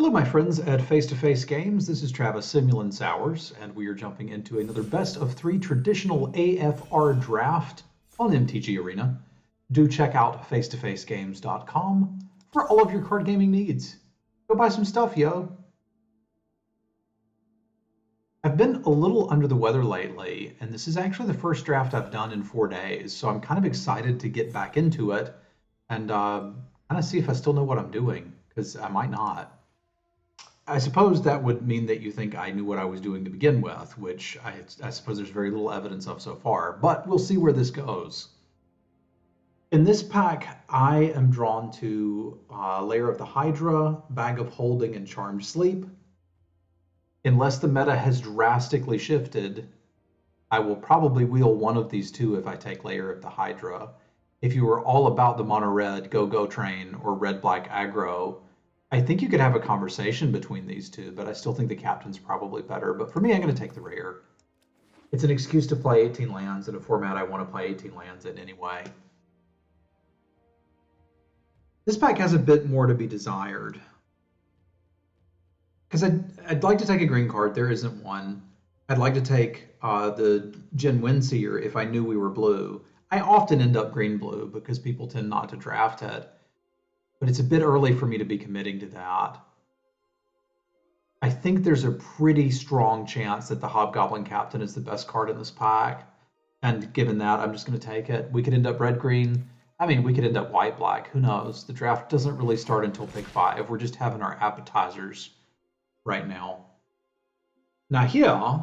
Hello, my friends at Face to Face Games. This is Travis Semulin Sowers, and we are jumping into another best of 3 traditional AFR draft on MTG Arena. Do check out facetofacegames.com for all of your card gaming needs. Go buy some stuff, yo. I've been a little under the weather lately, and this is actually the first draft I've done in 4 days, so I'm kind of excited to get back into it and kind of see if I still know what I'm doing, because I might not. I suppose that would mean that you think I knew what I was doing to begin with, which I suppose there's very little evidence of so far, but we'll see where this goes. In this pack, I am drawn to Lair of the Hydra, Bag of Holding, and Charmed Sleep. Unless the meta has drastically shifted, I will probably wheel one of these two if I take Lair of the Hydra. If you were all about the mono-red go-go train or red-black aggro, I think you could have a conversation between these two, but I still think the captain's probably better. But for me, I'm going to take the rare. It's an excuse to play 18 lands in a format I want to play 18 lands in anyway. This pack has a bit more to be desired. Because I'd like to take a green card. There isn't one. I'd like to take the Jin Windseer if I knew we were blue. I often end up green-blue because people tend not to draft it. But it's a bit early for me to be committing to that. I think there's a pretty strong chance that the Hobgoblin Captain is the best card in this pack. And given that, I'm just going to take it. We could end up red-green. I mean, we could end up white-black. Who knows? The draft doesn't really start until pick 5. We're just having our appetizers right now. Now here,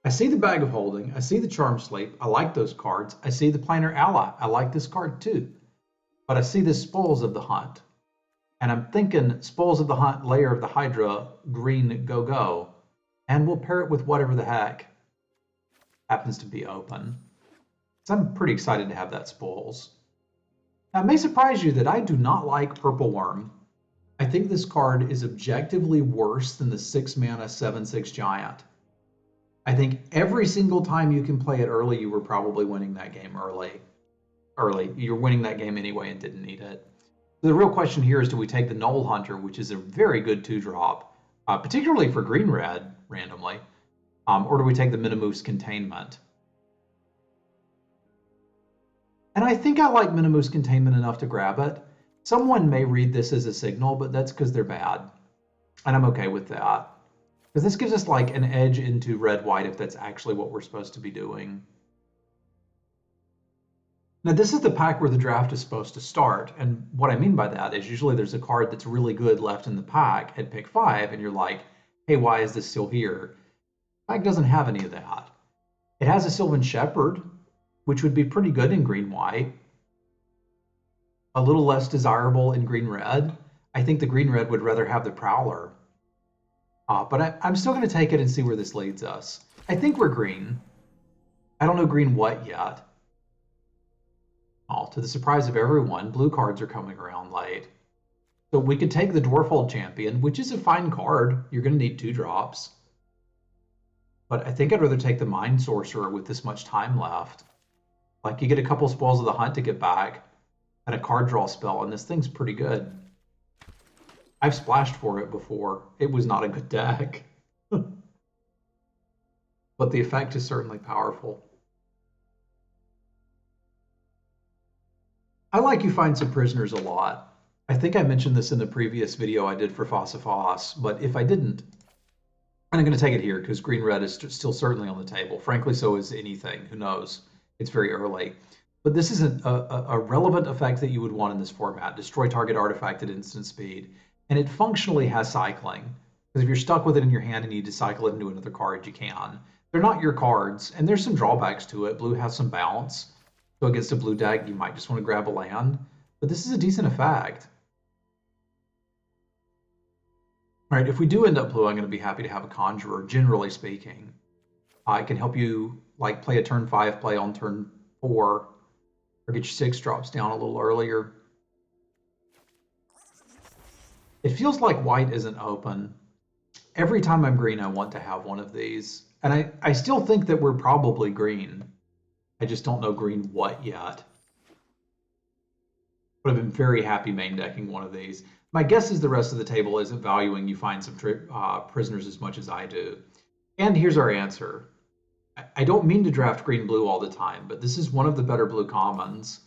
I see the Bag of Holding. I see the Charmed Sleep. I like those cards. I see the Planar Ally. I like this card too. But I see the Spoils of the Hunt, and I'm thinking Spoils of the Hunt, Lair of the Hydra, green go-go, and we'll pair it with whatever the heck happens to be open. So I'm pretty excited to have that Spoils. Now, it may surprise you that I do not like Purple Worm. I think this card is objectively worse than the 6-mana 7/6 Giant. I think every single time you can play it early, you were probably winning that game early. You're winning that game anyway and didn't need it. So the real question here is, do we take the Knoll Hunter, which is a very good 2-drop, particularly for green-red randomly, or do we take the Minimoose Containment? And I think I like Minimoose Containment enough to grab it. Someone may read this as a signal, but that's because they're bad. And I'm okay with that. Because this gives us like an edge into red-white if that's actually what we're supposed to be doing. Now, this is the pack where the draft is supposed to start, and what I mean by that is usually there's a card that's really good left in the pack at pick 5, and you're like, hey, why is this still here? The pack doesn't have any of that. It has a Sylvan Shepherd, which would be pretty good in green-white, a little less desirable in green-red. I think the green-red would rather have the Prowler, but I'm still going to take it and see where this leads us. I think we're green. I don't know green what yet. To the surprise of everyone, blue cards are coming around late. So we could take the Dwarfold Champion, which is a fine card. You're going to need 2 drops. But I think I'd rather take the Mind Sorcerer with this much time left. Like, you get a couple Spoils of the Hunt to get back, and a card draw spell, and this thing's pretty good. I've splashed for it before. It was not a good deck. But the effect is certainly powerful. I like You Find Some Prisoners a lot. I think I mentioned this in the previous video I did for Foss, but if I didn't, I'm going to take it here because green-red is still certainly on the table. Frankly, so is anything. Who knows? It's very early. But this is a relevant effect that you would want in this format. Destroy target artifact at instant speed. And it functionally has cycling. Because if you're stuck with it in your hand and you need to cycle it into another card, you can. They're not your cards, and there's some drawbacks to it. Blue has some bounce. So against a blue deck, you might just want to grab a land, but this is a decent effect. All right, if we do end up blue, I'm going to be happy to have a Conjurer, generally speaking. It can help you like play a turn 5 play on turn 4, or get your 6 drops down a little earlier. It feels like white isn't open. Every time I'm green, I want to have one of these. And I still think that we're probably green. I just don't know green what yet. Would have been very happy main decking one of these. My guess is the rest of the table isn't valuing you find some prisoners as much as I do. And here's our answer. I don't mean to draft green blue all the time, but this is one of the better blue commons.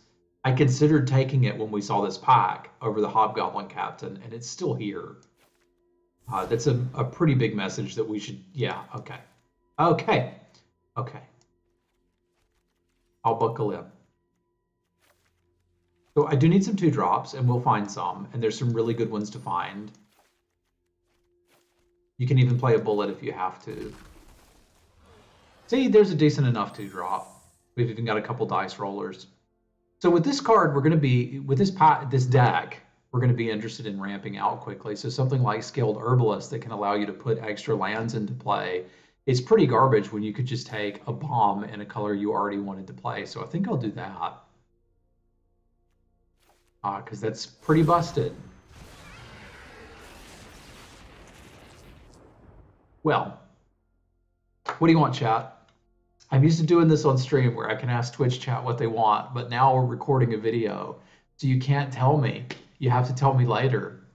I considered taking it when we saw this pack over the Hobgoblin Captain, and it's still here. That's a pretty big message that we should, yeah, okay. Okay, okay. I'll buckle in. So I do need some 2-drops, and we'll find some, and there's some really good ones to find. You can even play a bullet if you have to. See, there's a decent enough 2-drop. We've even got a couple dice rollers. So with this card, we're going to be, with this deck, we're going to be interested in ramping out quickly. So something like Scaled Herbalist that can allow you to put extra lands into play. It's pretty garbage when you could just take a bomb in a color you already wanted to play. So I think I'll do that. Because that's pretty busted. Well, what do you want, chat? I'm used to doing this on stream where I can ask Twitch chat what they want, but now we're recording a video, so you can't tell me. You have to tell me later.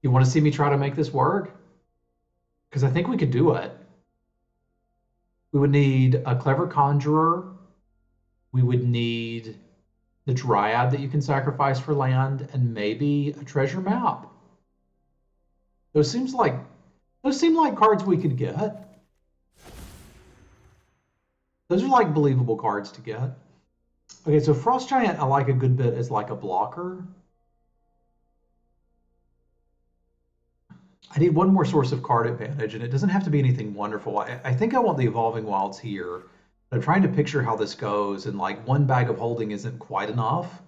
You want to see me try to make this work? Because I think we could do it. We would need a Clever Conjurer. We would need the Dryad that you can sacrifice for land, and maybe a treasure map. Those seem like cards we could get. Those are like believable cards to get. Okay, so Frost Giant I like a good bit as like a blocker. I need one more source of card advantage, and it doesn't have to be anything wonderful. I think I want the Evolving Wilds here. I'm trying to picture how this goes, and like one bag of holding isn't quite enough.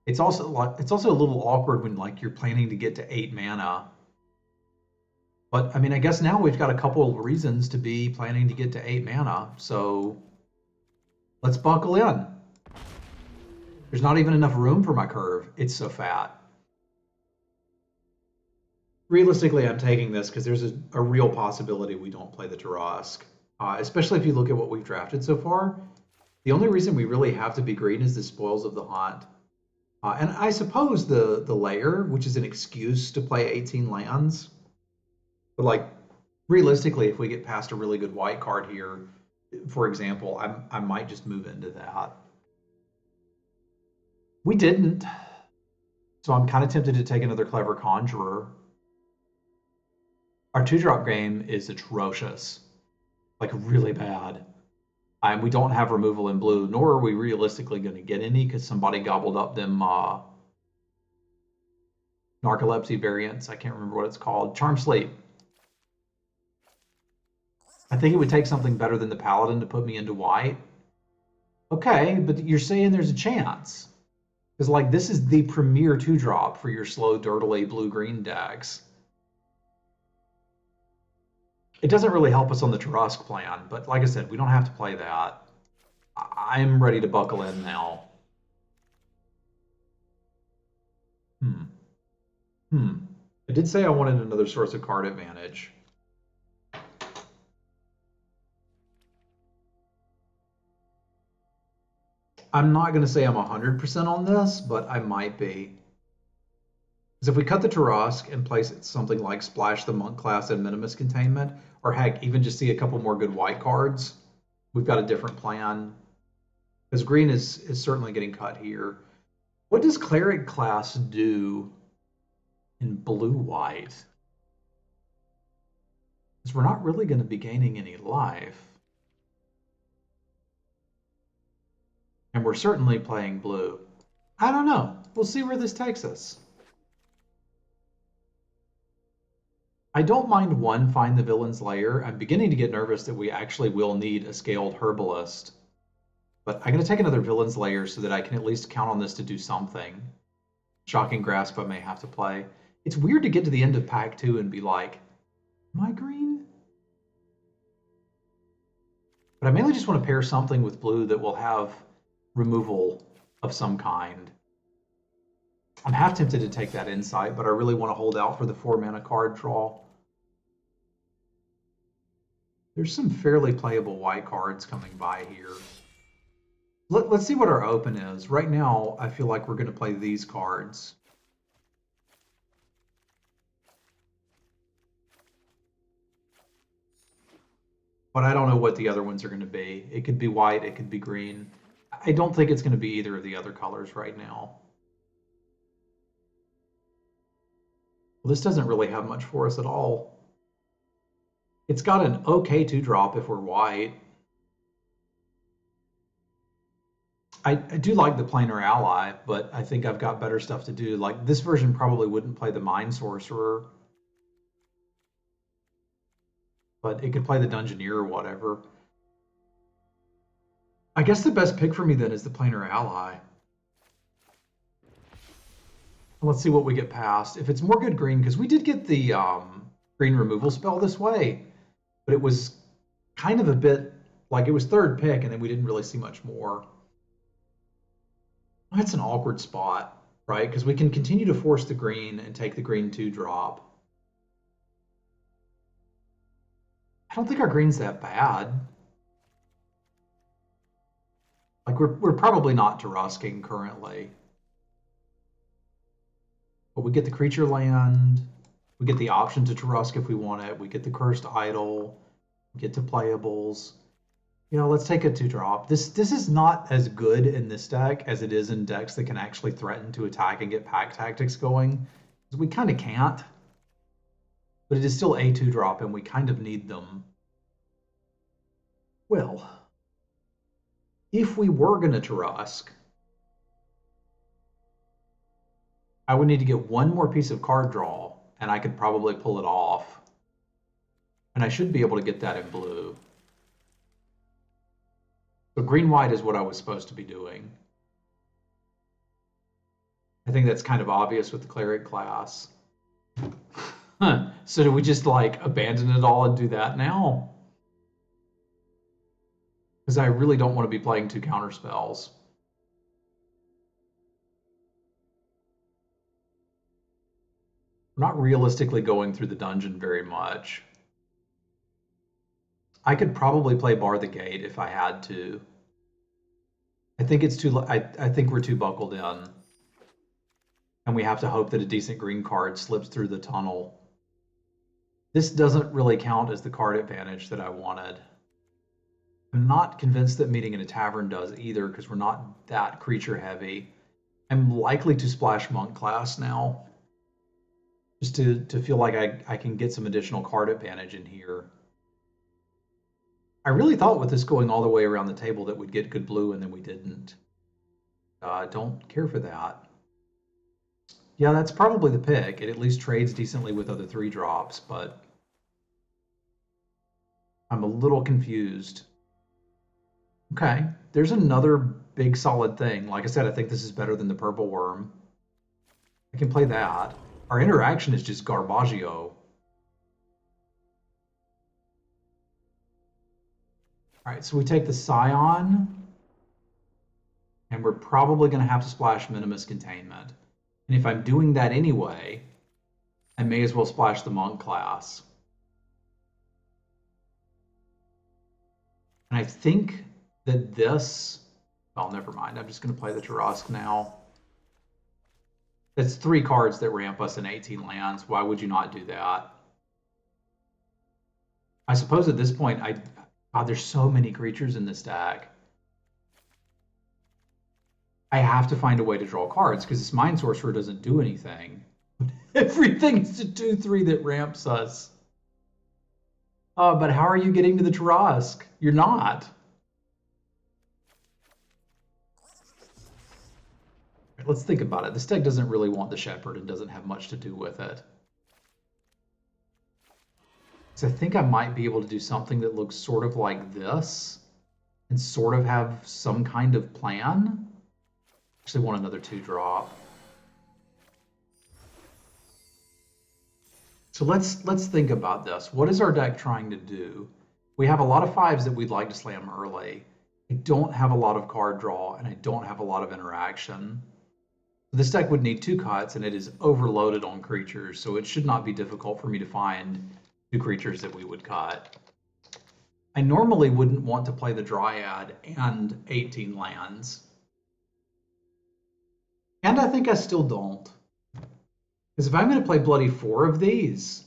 It's also a little awkward when like you're planning to get to 8 mana. But I mean, I guess now we've got a couple of reasons to be planning to get to 8 mana. So let's buckle in. There's not even enough room for my curve. It's so fat. Realistically, I'm taking this because there's a real possibility we don't play the Tarask. Especially if you look at what we've drafted so far. The only reason we really have to be green is the Spoils of the Hunt. And I suppose the layer, which is an excuse to play 18 lands. But like, realistically, if we get past a really good white card here, for example, I might just move into that. We didn't. So I'm kind of tempted to take another Clever Conjurer. Our 2-drop game is atrocious. Like, really bad. And we don't have removal in blue, nor are we realistically going to get any because somebody gobbled up them narcolepsy variants. I can't remember what it's called. Charm Sleep. I think it would take something better than the Paladin to put me into white. Okay, but you're saying there's a chance. Because, like, this is the premier 2-drop for your slow, dirtily blue-green decks. It doesn't really help us on the Tarask plan, but like I said, we don't have to play that. I'm ready to buckle in now. I did say I wanted another source of card advantage. I'm not going to say I'm 100% on this, but I might be. Because if we cut the Tarask and place something like Splash the Monk class and Minimus Containment, or heck, even just see a couple more good white cards, we've got a different plan. Because green is certainly getting cut here. What does Cleric class do in blue-white? Because we're not really going to be gaining any life. And we're certainly playing blue. I don't know. We'll see where this takes us. I don't mind one Find the Villain's Lair. I'm beginning to get nervous that we actually will need a Scaled Herbalist. But I'm going to take another Villain's Lair so that I can at least count on this to do something. Shocking Grasp I may have to play. It's weird to get to the end of Pack 2 and be like, am I green? But I mainly just want to pair something with blue that will have removal of some kind. I'm half tempted to take that Insight, but I really want to hold out for the 4-mana card draw. There's some fairly playable white cards coming by here. Let's see what our open is. Right now, I feel like we're going to play these cards. but I don't know what the other ones are going to be. It could be white, it could be green. I don't think it's going to be either of the other colors right now. Well, this doesn't really have much for us at all. It's got an okay 2-drop if we're white. I do like the planar ally, but I think I've got better stuff to do. Like this version probably wouldn't play the Mind Sorcerer, but it could play the Dungeoneer or whatever. I guess the best pick for me then is the planar ally. Let's see what we get past. If it's more good green, because we did get the green removal spell this way, but it was kind of a bit like it was third pick, and then we didn't really see much more. That's an awkward spot, right? Because we can continue to force the green and take the green 2-drop. I don't think our green's that bad. Like we're probably not Tarusking currently. But we get the creature land. We get the option to Tarusk if we want it. We get the Cursed Idol. We get to playables. Let's take a 2-drop. This is not as good in this deck as it is in decks that can actually threaten to attack and get pack tactics going. We kind of can't. But it is still a 2-drop, and we kind of need them. Well, if we were going to Tarusk, I would need to get one more piece of card draw, and I could probably pull it off. And I should be able to get that in blue. So green-white is what I was supposed to be doing. I think that's kind of obvious with the cleric class. So do we just like abandon it all and do that now? Because I really don't want to be playing 2 counter spells. We're not realistically going through the dungeon very much. I could probably play Bar the Gate if I had to. I think it's too. I think we're too buckled in, and we have to hope that a decent green card slips through the tunnel. This doesn't really count as the card advantage that I wanted. I'm not convinced that meeting in a tavern does either, because we're not that creature heavy. I'm likely to splash Monk class now, just to feel like I can get some additional card advantage in here. I really thought with this going all the way around the table that we'd get good blue, and then we didn't. I don't care for that. Yeah, that's probably the pick. It at least trades decently with other 3-drops, but I'm a little confused. Okay, there's another big solid thing. Like I said, I think this is better than the purple worm. I can play that. Our interaction is just Garbaggio. All right, so we take the Scion, and we're probably going to have to splash Minimus Containment. And if I'm doing that anyway, I may as well splash the Monk class. And I think that this, well, never mind. I'm just going to play the Tarusk now. That's 3 cards that ramp us in 18 lands. Why would you not do that? I suppose at this point, God, there's so many creatures in this deck. I have to find a way to draw cards because this Mind Sorcerer doesn't do anything. Everything is a 2/3 that ramps us. But how are you getting to the Tarusk? You're not. Let's think about it. This deck doesn't really want the Shepherd and doesn't have much to do with it. So I think I might be able to do something that looks sort of like this and sort of have some kind of plan. Actually want another 2-drop. So let's think about this. What is our deck trying to do? We have a lot of 5s that we'd like to slam early. I don't have a lot of card draw, and I don't have a lot of interaction. This deck would need 2 cuts, and it is overloaded on creatures, so it should not be difficult for me to find 2 creatures that we would cut. I normally wouldn't want to play the Dryad and 18 lands. And I think I still don't. Because if I'm going to play bloody 4 of these,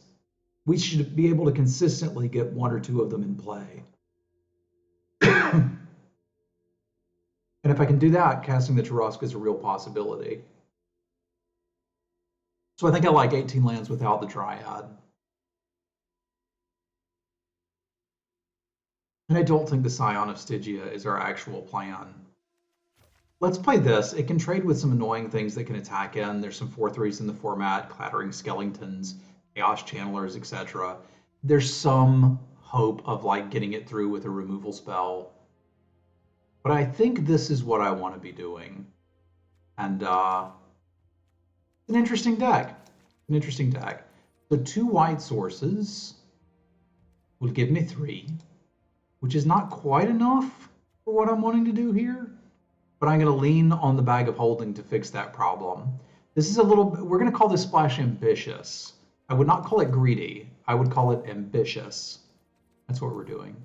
we should be able to consistently get 1 or 2 of them in play. And if I can do that, casting the Tarusk is a real possibility. So I think I like 18 lands without the Dryad. And I don't think the Scion of Stygia is our actual plan. Let's play this. It can trade with some annoying things that can attack in. There's some 4/3s in the format, Clattering Skeletons, Chaos Channelers, etc. There's some hope of like getting it through with a removal spell. But I think this is what I want to be doing. And it's an interesting deck. An interesting deck. So 2 white sources will give me 3, which is not quite enough for what I'm wanting to do here. But I'm going to lean on the Bag of Holding to fix that problem. This is a little, we're going to call this splash ambitious. I would not call it greedy. I would call it ambitious. That's what we're doing.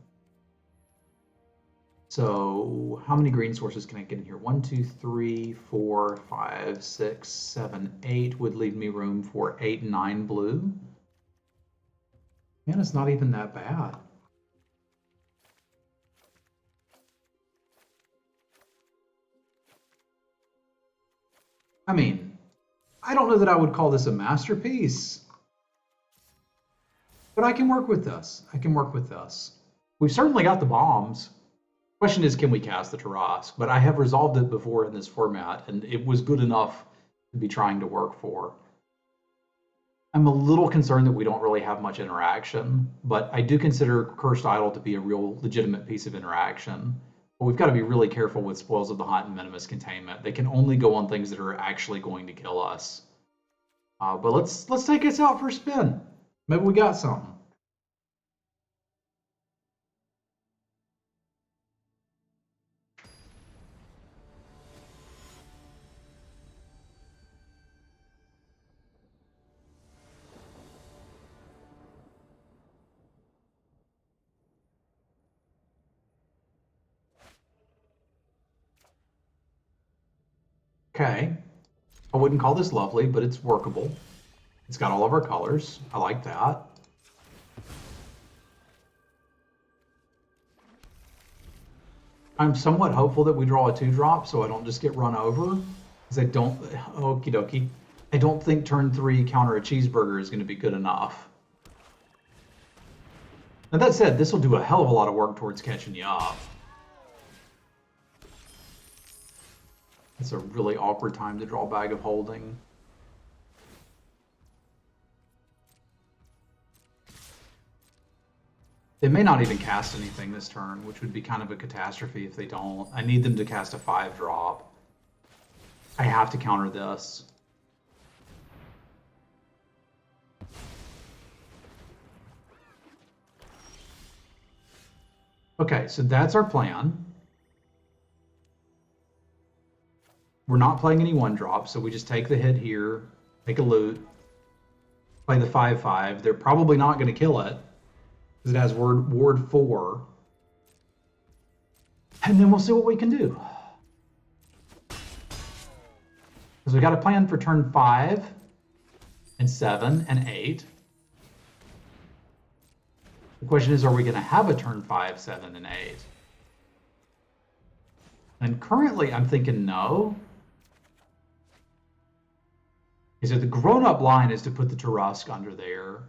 So how many green sources can I get in here? 1, 2, 3, 4, 5, 6, 7, 8 would leave me room for 8, 9 blue. Man, it's not even that bad. I mean, I don't know that I would call this a masterpiece, but I can work with this. I can work with this. We've certainly got the bombs. Question is, can we cast the Taras? But I have resolved it before in this format, and it was good enough to be trying to work for. I'm a little concerned that we don't really have much interaction, but I do consider Cursed Idol to be a real legitimate piece of interaction. But we've got to be really careful with Spoils of the Hunt and Minimus Containment. They can only go on things that are actually going to kill us. But let's take us out for a spin. Maybe we got something. Okay. I wouldn't call this lovely, but it's workable. It's got all of our colors. I like that. I'm somewhat hopeful that we draw a 2-drop so I don't just get run over. Because I don't, okie dokie. I don't think turn 3 counter a cheeseburger is going to be good enough. Now that said, this will do a hell of a lot of work towards catching you up. It's a really awkward time to draw Bag of Holding. They may not even cast anything this turn, which would be kind of a catastrophe if they don't. I need them to cast a 5-drop. I have to counter this. Okay, so that's our plan. We're not playing any 1-drop, so we just take the hit here, take a loot, play the 5/5. They're probably not going to kill it because it has ward 4. And then we'll see what we can do. Because we got a plan for turn 5 and 7 and 8. The question is, are we going to have a turn 5, 7, and 8? And currently, I'm thinking no. Is that the grown-up line is to put the Tarusk under there.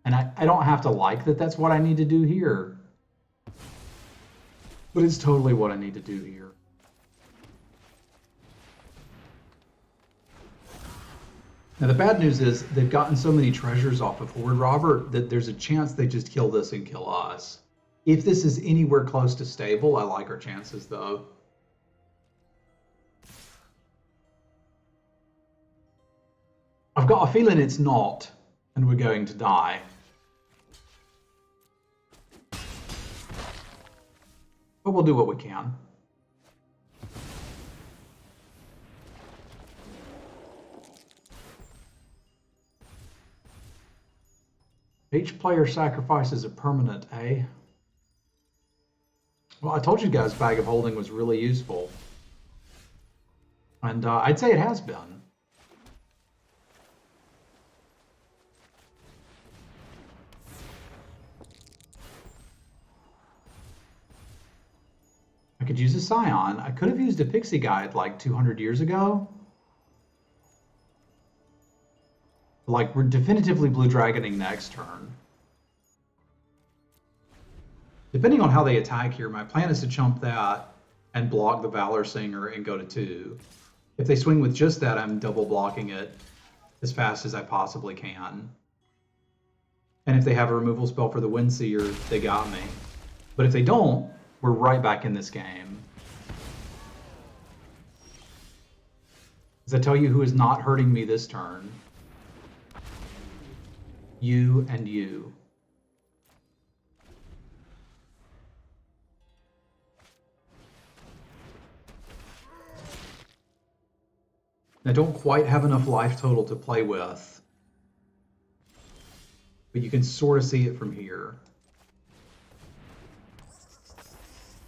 And I don't have to like that that's what I need to do here. But it's totally what I need to do here. Now the bad news is they've gotten so many treasures off of Horde Robber that there's a chance they just kill this and kill us. If this is anywhere close to stable, I like our chances though. I've got a feeling it's not, and we're going to die. But we'll do what we can. Each player sacrifices a permanent, eh? Well, I told you guys Bag of Holding was really useful. And I'd say it has been. could use a Scion. I could have used a Pixie Guide like 200 years ago. Like, we're definitively blue dragoning next turn. Depending on how they attack here, my plan is to chump that and block the Valor Singer and go to 2. If they swing with just that, I'm double blocking it as fast as I possibly can. And if they have a removal spell for the Windseer, they got me. But if they don't, we're right back in this game. Does that tell you who is not hurting me this turn? You and you. I don't quite have enough life total to play with, but you can sort of see it from here.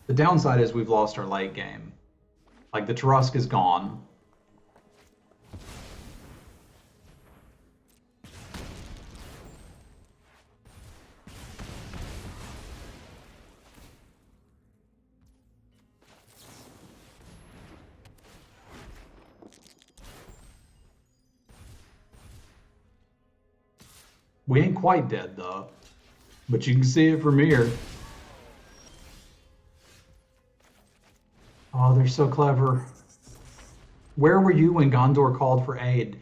The downside is we've lost our late game. Like, the Tarusk is gone. We ain't quite dead, though. But you can see it from here. Oh, they're so clever. Where were you when Gondor called for aid?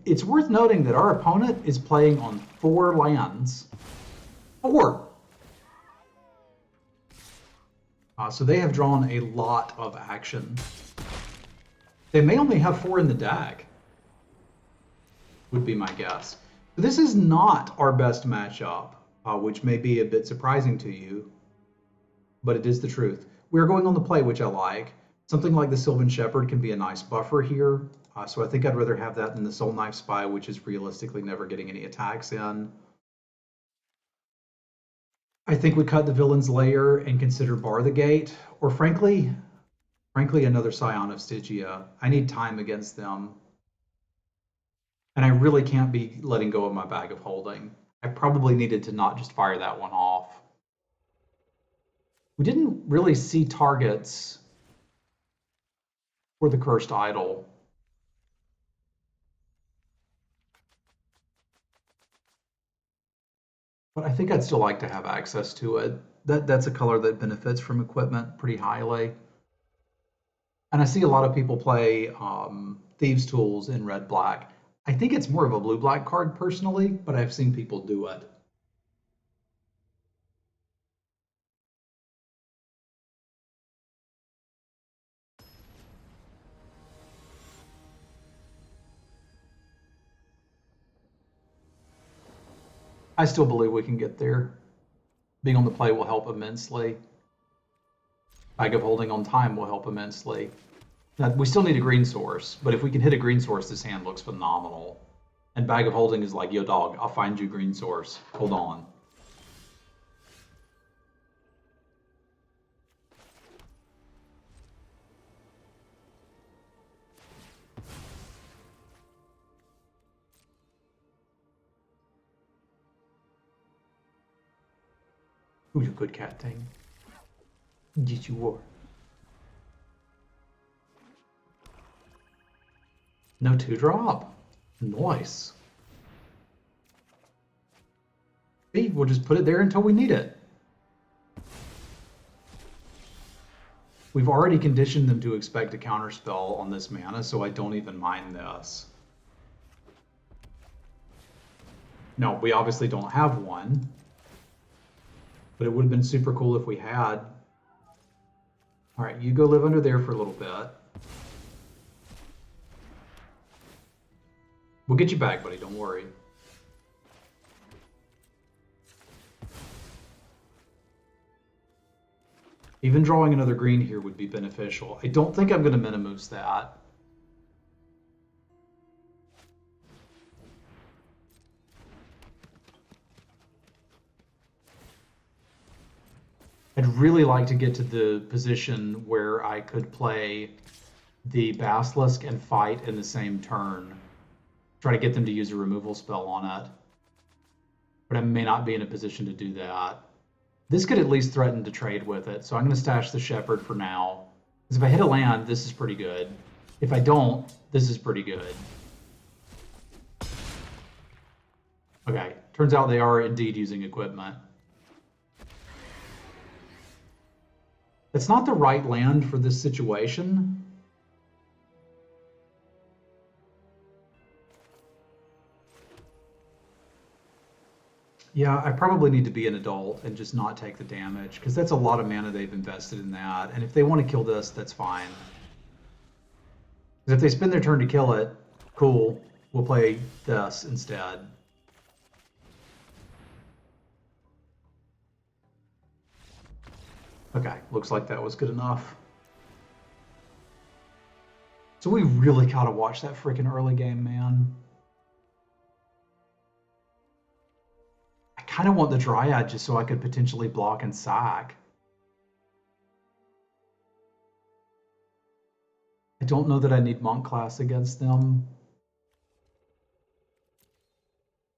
It's worth noting that our opponent is playing on 4 lands. 4! So they have drawn a lot of action. They may only have 4 in the deck, would be my guess. This is not our best matchup, which may be a bit surprising to you, but it is the truth. We're going on the play, which I like. Something like the Sylvan Shepherd can be a nice buffer here, so I think I'd rather have that than the Soul Knife Spy, which is realistically never getting any attacks in. I think we cut the Villain's Lair and consider Bar the Gate, or frankly, another Scion of Stygia. I need time against them. And I really can't be letting go of my Bag of Holding. I probably needed to not just fire that one off. We didn't really see targets for the Cursed Idol. But I think I'd still like to have access to it. That's a color that benefits from equipment pretty highly. And I see a lot of people play Thieves' Tools in red-black. I think it's more of a blue-black card personally, but I've seen people do it. I still believe we can get there. Being on the play will help immensely. Bag of Holding on time will help immensely. Now, we still need a green source, but if we can hit a green source, this hand looks phenomenal. And Bag of Holding is like, yo dog, I'll find you green source. Hold on. Ooh, you good cat thing. Yes, you were. No 2-drop. Nice. See, we'll just put it there until we need it. We've already conditioned them to expect a counterspell on this mana, so I don't even mind this. No, we obviously don't have one, but it would have been super cool if we had. All right, you go live under there for a little bit. We'll get you back, buddy, don't worry. Even drawing another green here would be beneficial. I don't think I'm going to Minimoose that. I'd really like to get to the position where I could play the Basilisk and fight in the same turn. Try to get them to use a removal spell on it. But I may not be in a position to do that. This could at least threaten to trade with it, so I'm going to stash the Shepherd for now. Because if I hit a land, this is pretty good. If I don't, this is pretty good. Okay, turns out they are indeed using equipment. It's not the right land for this situation. Yeah, I probably need to be an adult and just not take the damage, because that's a lot of mana they've invested in that. And if they want to kill this, that's fine. Because if they spend their turn to kill it, cool, we'll play this instead. Okay, looks like that was good enough. So we really gotta watch that freaking early game, man. I kind of want the Dryad just so I could potentially block and sack. I don't know that I need Monk class against them.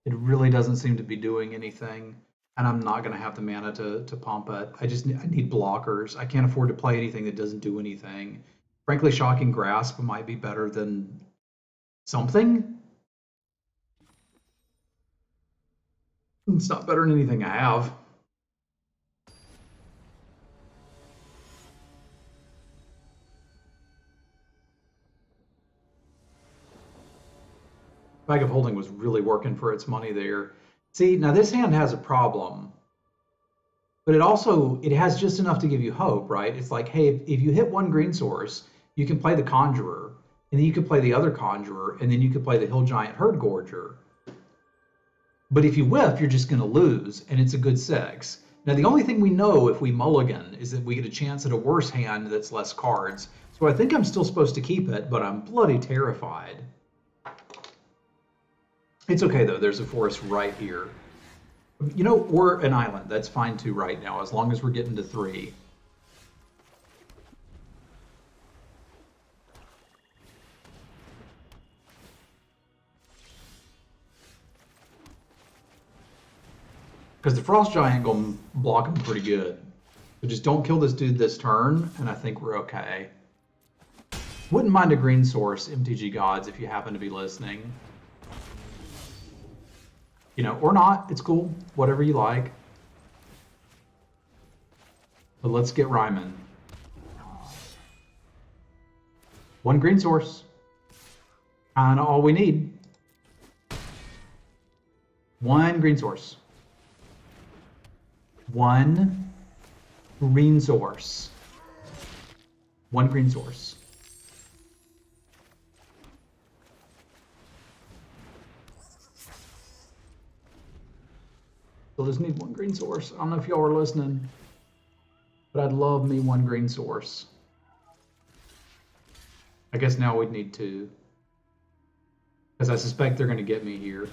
It really doesn't seem to be doing anything, and I'm not going to have the mana to pump it. I need blockers. I can't afford to play anything that doesn't do anything. Frankly, Shocking Grasp might be better than something. It's not better than anything I have. Bag of Holding was really working for its money there. See, now this hand has a problem, but it has just enough to give you hope, right? It's like, hey, if you hit one green source, you can play the Conjurer, and then you can play the other Conjurer, and then you can play the Hill Giant Herd Gorger. But if you whiff, you're just going to lose, and it's a good 6. Now, the only thing we know if we mulligan is that we get a chance at a worse hand that's less cards. So I think I'm still supposed to keep it, but I'm bloody terrified. It's okay, though. There's a forest right here. You know, or an island. That's fine, too, right now, as long as we're getting to 3. Because the Frost Giant gonna block him pretty good. So just don't kill this dude this turn, and I think we're okay. Wouldn't mind a green source, MTG Gods, if you happen to be listening. You know, or not, it's cool, whatever you like. But let's get Ryman. One green source. Kinda all we need. One green source. One green source. One green source. Still just need one green source. I don't know if y'all are listening, but I'd love me one green source. I guess now we'd need 2. Because I suspect they're going to get me here.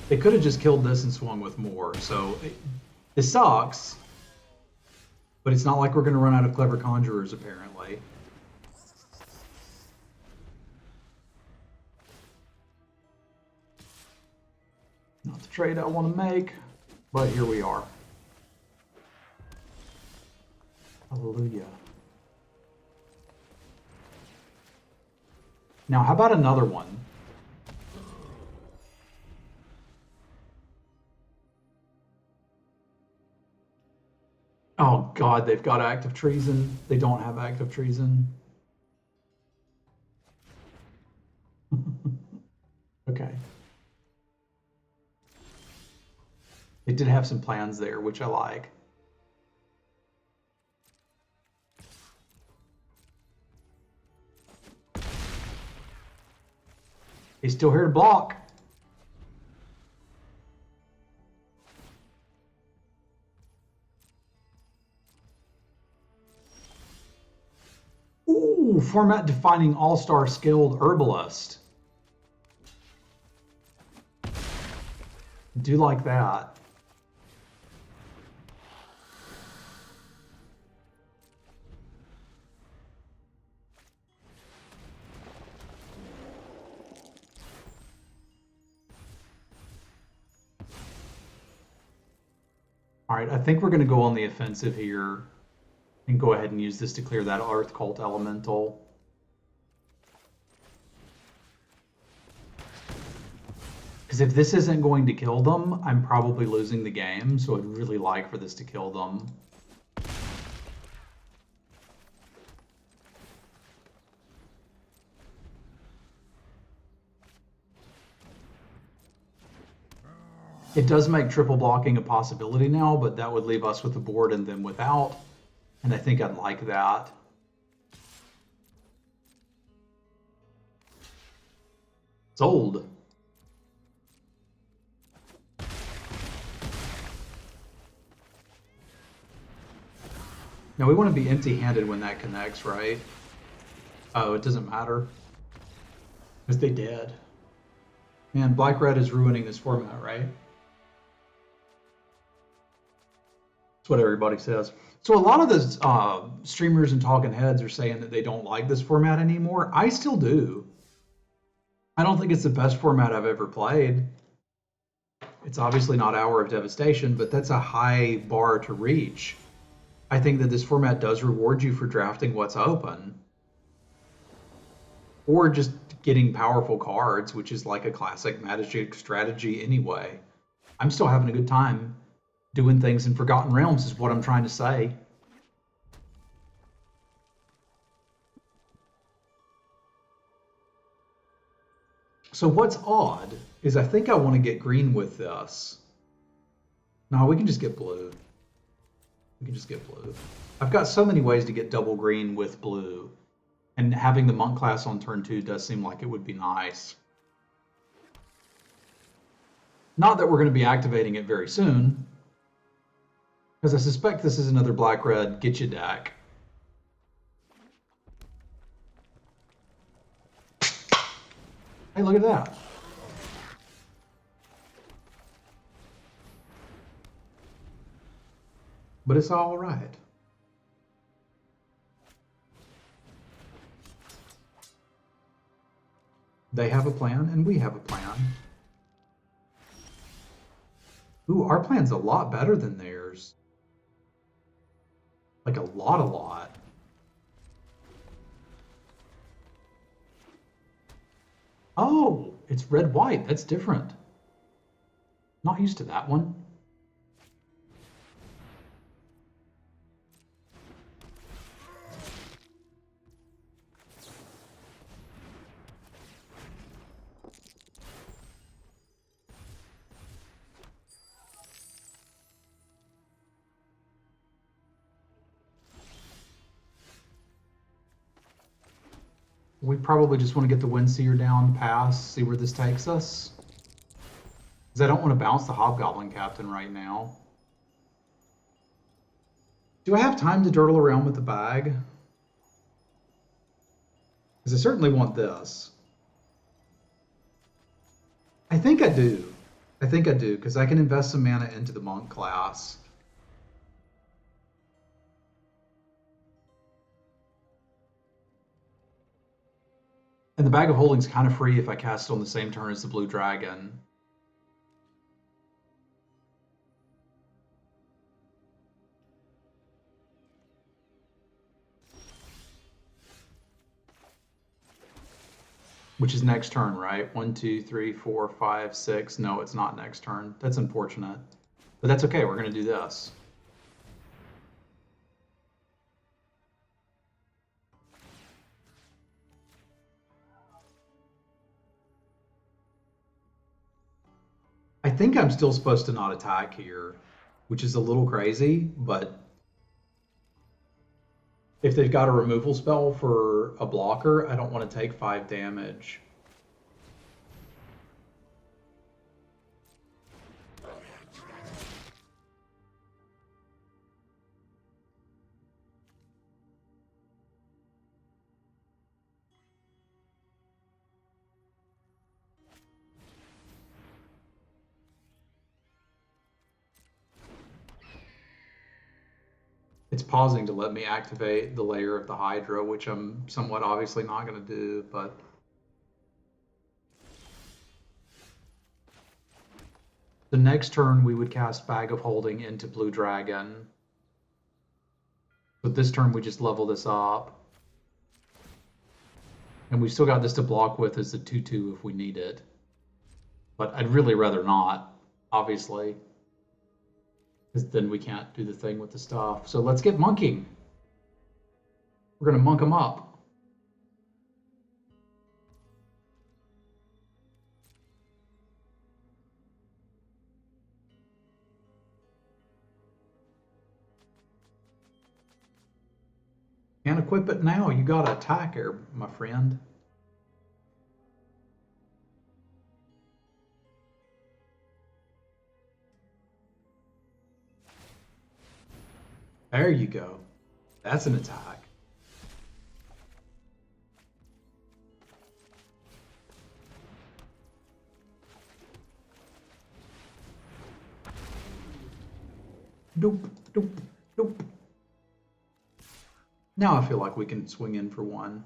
They could have just killed this and swung with more, so this sucks. But it's not like we're going to run out of clever conjurers, apparently. Not the trade I want to make, but here we are. Hallelujah. Now, how about another one? Oh God, they've got active treason. They don't have active treason. Okay. They did have some plans there, which I like. He's still here to block. Ooh, format defining all-star skilled herbalist. Do like that. All right, I think we're going to go on the offensive here and go ahead and use this to clear that Earth Cult Elemental. Because if this isn't going to kill them, I'm probably losing the game, so I'd really like for this to kill them. It does make triple blocking a possibility now, but that would leave us with the board and them without, and I think I'd like that. Sold. Now we want to be empty-handed when that connects, right? Oh, it doesn't matter. Because they did. Man, Black-Red is ruining this format, right? That's what everybody says. So a lot of the streamers and talking heads are saying that they don't like this format anymore. I still do. I don't think it's the best format I've ever played. It's obviously not Hour of Devastation, but that's a high bar to reach. I think that this format does reward you for drafting what's open. Or just getting powerful cards, which is like a classic Magic strategy anyway. I'm still having a good time doing things in Forgotten Realms is what I'm trying to say. So what's odd is I think I want to get green with this. No, we can just get blue. We can just get blue. I've got so many ways to get double green with blue. And having the monk class on turn 2 does seem like it would be nice. Not that we're going to be activating it very soon, because I suspect this is another black-red get you deck. Hey, look at that. But it's all right. They have a plan, and we have a plan. Ooh, our plan's a lot better than theirs. Like a lot. Oh, it's red-white. That's different. Not used to that one. We probably just want to get the Windseer down, pass, see where this takes us. Because I don't want to bounce the Hobgoblin Captain right now. Do I have time to dirtle around with the bag? Because I certainly want this. I think I do. I think I do, because I can invest some mana into the Monk class. And the Bag of Holding's kind of free if I cast it on the same turn as the Blue Dragon. Which is next turn, right? 1, 2, 3, 4, 5, 6. No, it's not next turn. That's unfortunate. But that's okay, we're going to do this. I think I'm still supposed to not attack here, which is a little crazy, but if they've got a removal spell for a blocker, I don't want to take 5 damage. It's pausing to let me activate the layer of the Hydra, which I'm somewhat obviously not going to do, but The next turn we would cast Bag of Holding into Blue Dragon. But this turn we just level this up. And we've still got this to block with as a 2/2 if we need it. But I'd really rather not, obviously. Because then we can't do the thing with the stuff. So let's get monking. We're going to monk them up. Can't equip it now. You got to attack her, my friend. There you go. That's an attack. Nope, nope, nope. Now I feel like we can swing in for one.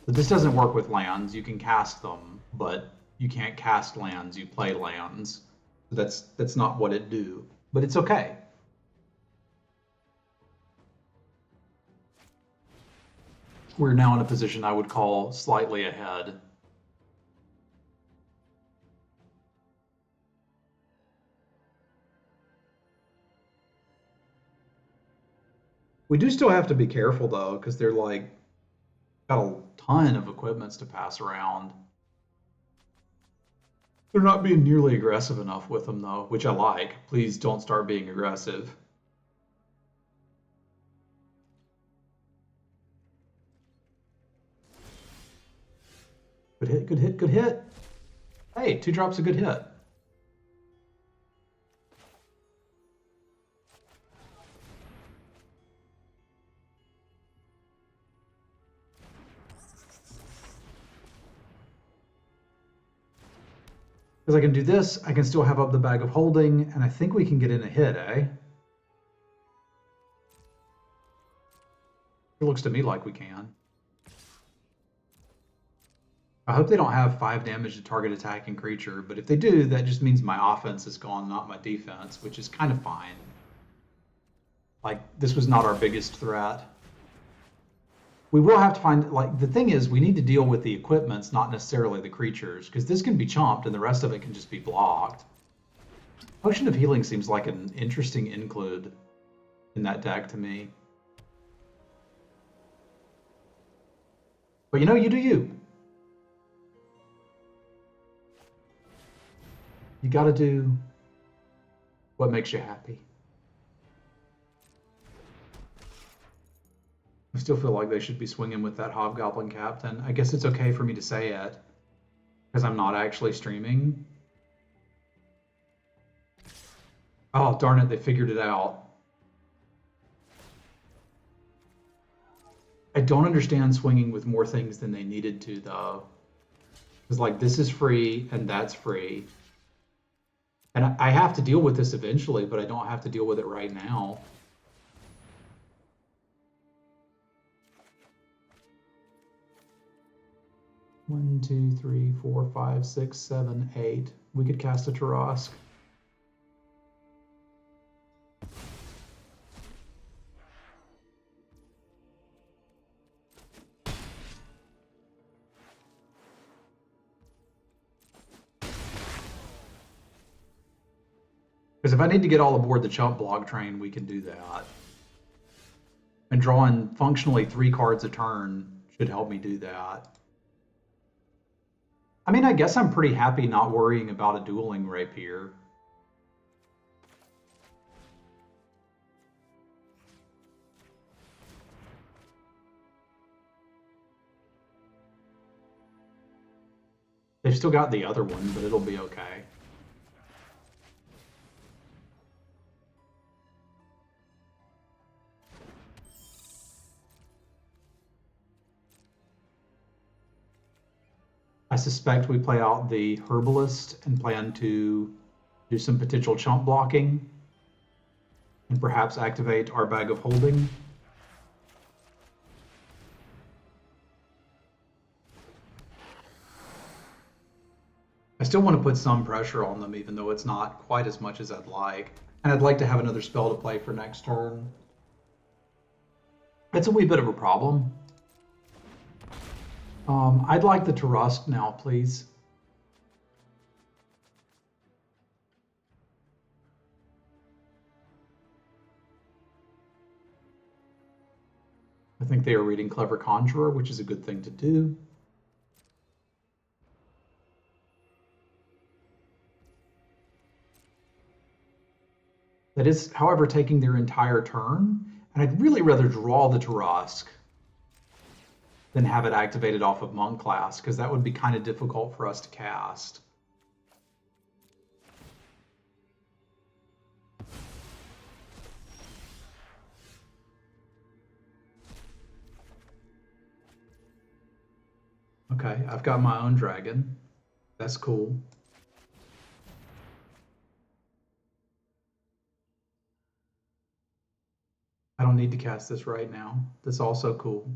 But this doesn't work with lands. You can cast them, but you can't cast lands. You play lands. That's not what it do. But it's okay. We're now in a position I would call slightly ahead. We do still have to be careful though, because they're like got a ton of equipments to pass around. They're not being nearly aggressive enough with them though, which I like. Please don't start being aggressive. Good hit, good hit, good hit. Hey, 2 drops a good hit. Because I can do this, I can still have up the Bag of Holding, and I think we can get in a hit, eh? It looks to me like we can. I hope they don't have 5 damage to target attacking creature, but if they do, that just means my offense is gone, not my defense, which is kind of fine. Like, this was not our biggest threat. We will have to find, like, the thing is, we need to deal with the equipments, not necessarily the creatures, because this can be chomped and the rest of it can just be blocked. Potion of Healing seems like an interesting include in that deck to me. But you know, you do you. You gotta do what makes you happy. I still feel like they should be swinging with that Hobgoblin Captain. I guess it's okay for me to say it, because I'm not actually streaming. Oh, darn it, they figured it out. I don't understand swinging with more things than they needed to, though. Because, like, this is free, and that's free. And I have to deal with this eventually, but I don't have to deal with it right now. One, two, three, four, five, six, seven, 8. We could cast a Tarask. Because if I need to get all aboard the chump block train, we can do that. And drawing functionally 3 cards a turn should help me do that. I mean, I guess I'm pretty happy not worrying about a dueling rapier. They've still got the other one, but it'll be okay. I suspect we play out the Herbalist and plan to do some potential chump blocking and perhaps activate our Bag of Holding. I still want to put some pressure on them, even though it's not quite as much as I'd like. And I'd like to have another spell to play for next turn. It's a wee bit of a problem. I'd like the Tarusk now, please. I think they are reading Clever Conjurer, which is a good thing to do. That is, however, taking their entire turn, and I'd really rather draw the Tarusk than have it activated off of Monk class, because that would be kind of difficult for us to cast. Okay, I've got my own dragon. That's cool. I don't need to cast this right now. That's also cool.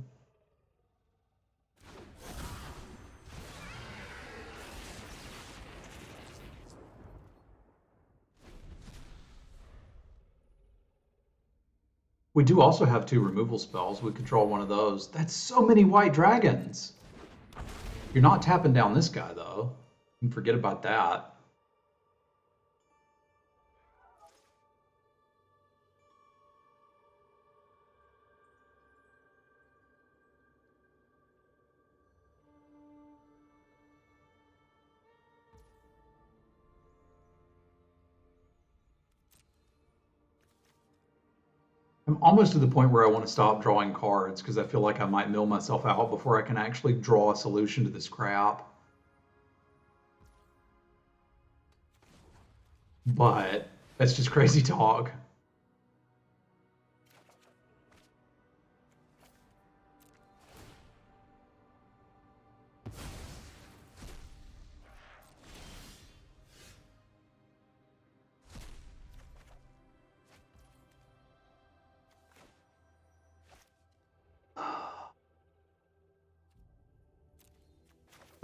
We do also have 2 removal spells. We control one of those. That's so many white dragons. You're not tapping down this guy, though. You can forget about that. I'm almost to the point where I want to stop drawing cards because I feel like I might mill myself out before I can actually draw a solution to this crap. But that's just crazy talk.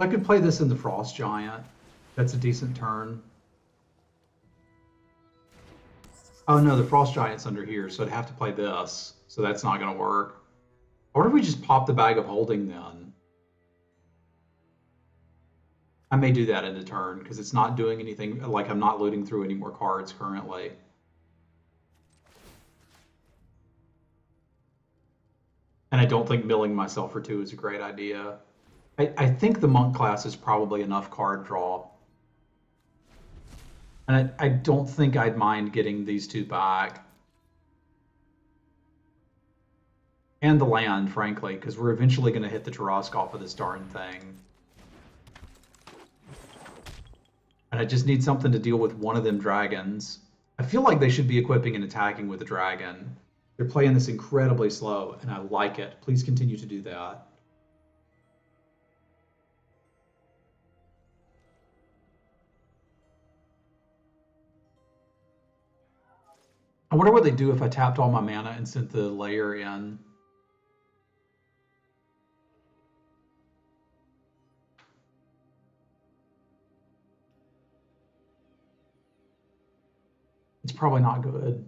I could play this in the Frost Giant. That's a decent turn. Oh no, the Frost Giant's under here, so I'd have to play this. So that's not going to work. Or if we just pop the Bag of Holding then? I may do that in a turn because it's not doing anything, like I'm not looting through any more cards currently. And I don't think milling myself for 2 is a great idea. I think the Monk class is probably enough card draw. And I don't think I'd mind getting these 2 back. And the land, frankly, because we're eventually going to hit the Tarusk off of this darn thing. And I just need something to deal with one of them dragons. I feel like they should be equipping and attacking with a dragon. They're playing this incredibly slow, and I like it. Please continue to do that. I wonder what they do if I tapped all my mana and sent the layer in. It's probably not good.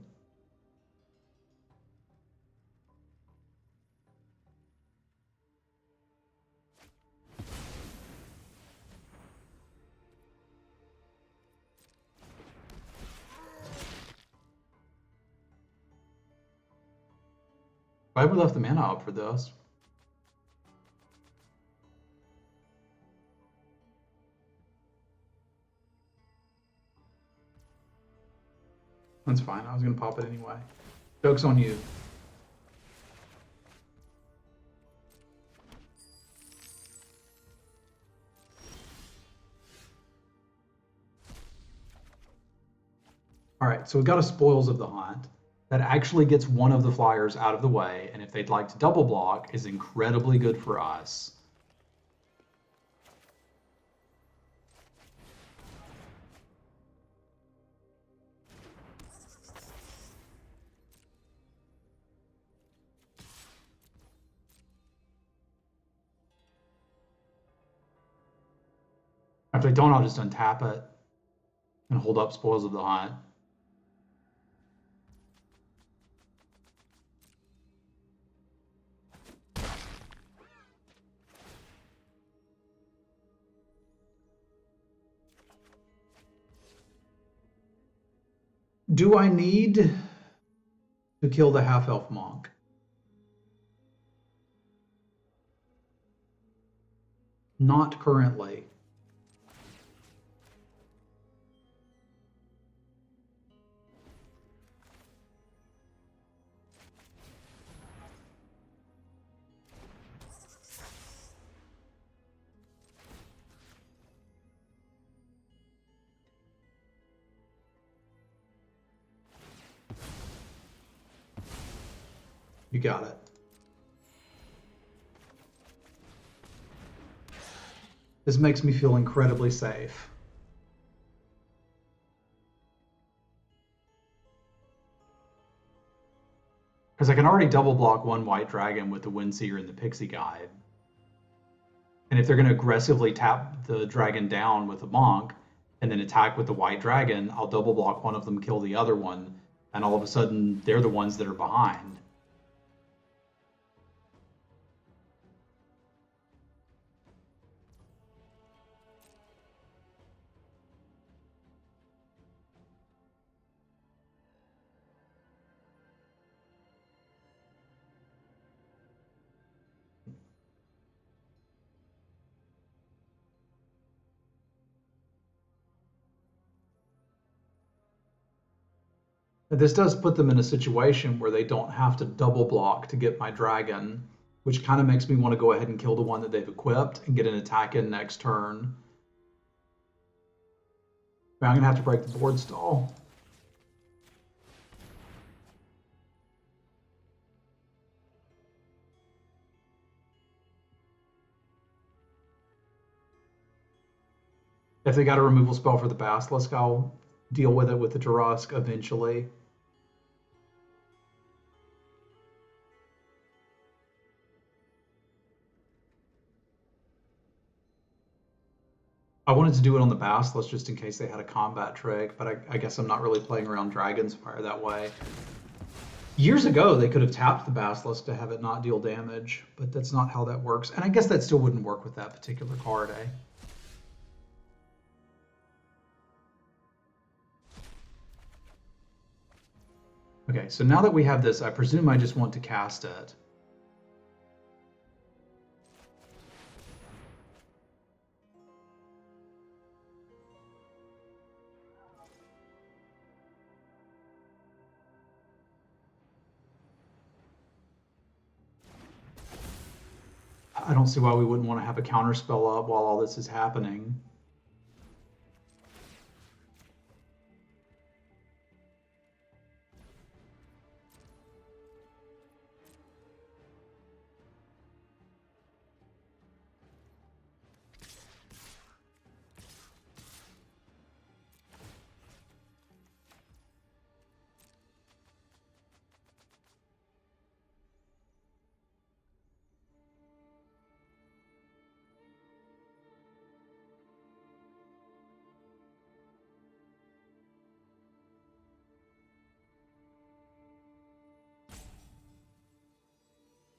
Why have we left the mana up for this? That's fine. I was going to pop it anyway. Joke's on you. All right, so we've got a Spoils of the Hunt that actually gets one of the flyers out of the way, and if they'd like to double block, is incredibly good for us. I if they don't, I'll just untap it and hold up Spoils of the Hunt. Do I need to kill the half-elf monk? Not currently. You got it. This makes me feel incredibly safe. Because I can already double block one white dragon with the Windseer and the Pixie Guide. And if they're going to aggressively tap the dragon down with a monk and then attack with the white dragon, I'll double block one of them, kill the other one, and all of a sudden they're the ones that are behind. This does put them in a situation where they don't have to double block to get my dragon, which kind of makes me want to go ahead and kill the one that they've equipped and get an attack in next turn. But I'm going to have to break the board stall. If they got a removal spell for the Basilisk, I'll deal with it with the Tarusk eventually. I wanted to do it on the Basilisk just in case they had a combat trick, but I guess I'm not really playing around Dragon's Fire that way. Years ago, they could have tapped the Basilisk to have it not deal damage, but that's not how that works. And I guess that still wouldn't work with that particular card, eh? Okay, so now that we have this, I presume I just want to cast it. I don't see why we wouldn't want to have a counter spell up while all this is happening.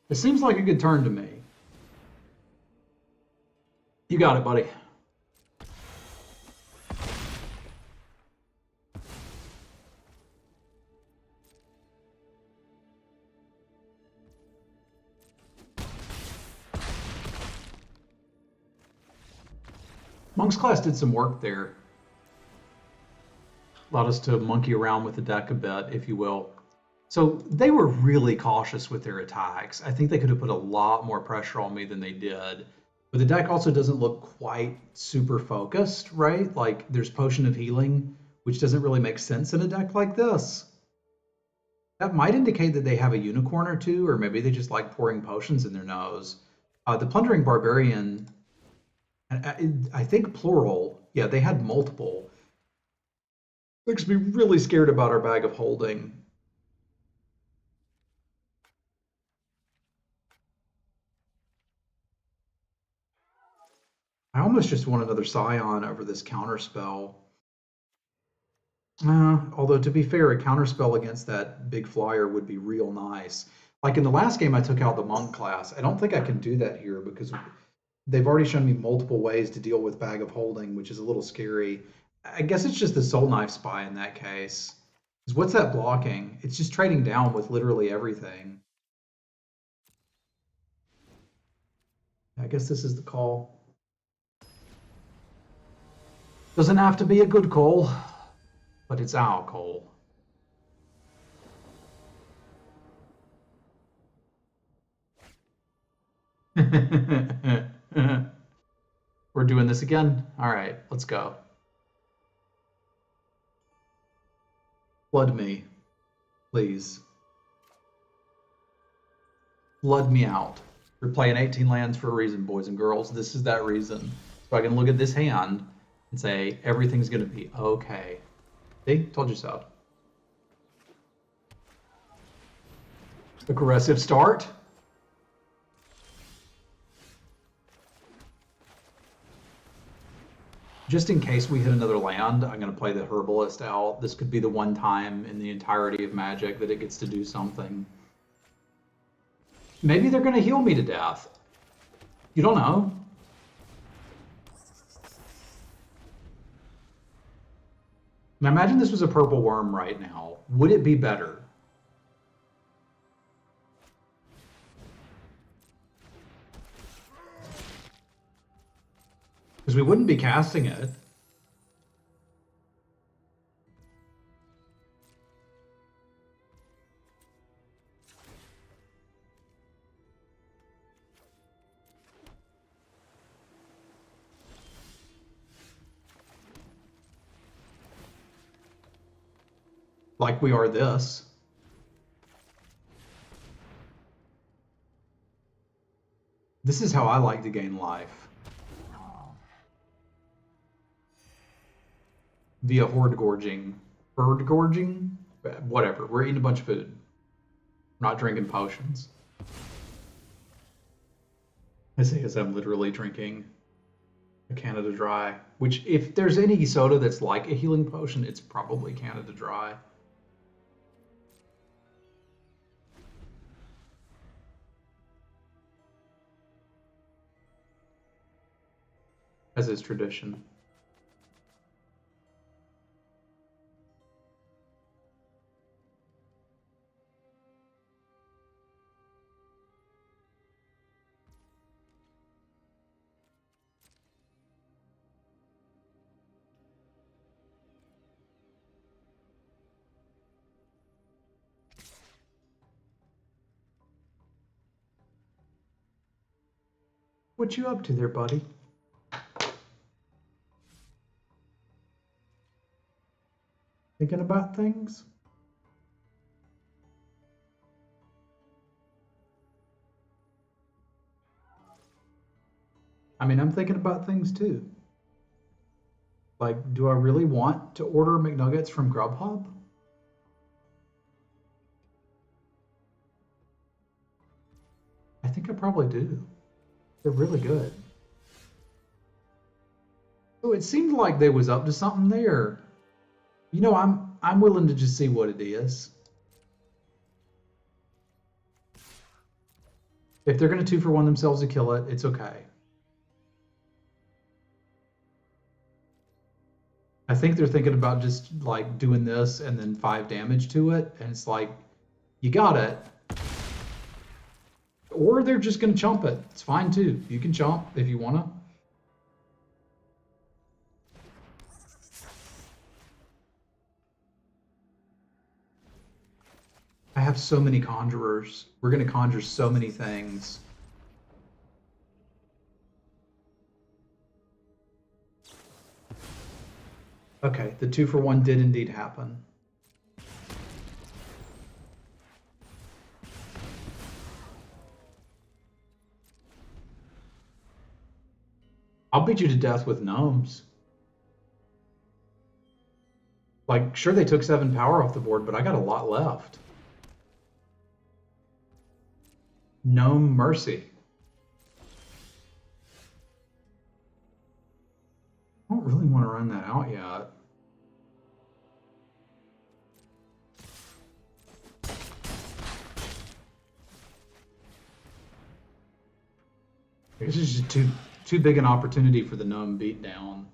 It seems like a good turn to me. You got it, buddy. Monk's Class did some work there. Allowed us to monkey around with the deck a bit, if you will. So they were really cautious with their attacks. I think they could have put a lot more pressure on me than they did. But the deck also doesn't look quite super focused, right? Like there's Potion of Healing, which doesn't really make sense in a deck like this. That might indicate that they have a unicorn or two, or maybe they just like pouring potions in their nose. The Plundering Barbarian, I think plural, yeah, they had multiple. Makes me really scared about our bag of holding. I almost just want another Scion over this counterspell. Although to be fair, a counterspell against that big flyer would be real nice. Like in the last game, I took out the monk class. I don't think I can do that here because they've already shown me multiple ways to deal with Bag of Holding, which is a little scary. I guess it's just the Soul Knife Spy in that case. 'Cause what's that blocking? It's just trading down with literally everything. I guess this is the call. Doesn't have to be a good call, but it's our call. We're doing this again? All right, let's go. Flood me, please. Flood me out. We're playing 18 lands for a reason, boys and girls. This is that reason. So I can look at this hand and say, everything's going to be okay. See? Told you so. Aggressive start. Just in case we hit another land, I'm going to play the Herbalist out. This could be the one time in the entirety of Magic that it gets to do something. Maybe they're going to heal me to death. You don't know. Now imagine this was a purple worm right now. Would it be better? Because we wouldn't be casting it. Like we are this. This is how I like to gain life. Via horde gorging. Bird gorging? Whatever. We're eating a bunch of food. We're not drinking potions. I say as I'm literally drinking a Canada Dry. Which, if there's any soda that's like a healing potion, it's probably Canada Dry. As is tradition. What you up to there, buddy? Thinking about things? I mean, I'm thinking about things too. Like, do I really want to order McNuggets from Grubhub? I think I probably do. They're really good. So it seemed like they was up to something there. You know, I'm willing to just see what it is. If they're gonna 2-for-1 themselves to kill it, it's okay. I think they're thinking about just like doing this and then 5 damage to it, and it's like, you got it. Or they're just gonna chump it. It's fine too. You can chump if you wanna. I have so many conjurers. We're gonna conjure so many things. Okay, the 2-for-1 did indeed happen. I'll beat you to death with gnomes. Like, sure, they took 7 power off the board, but I got a lot left. Gnome Mercy. run that out yet. This is just too big an opportunity for the gnome beatdown.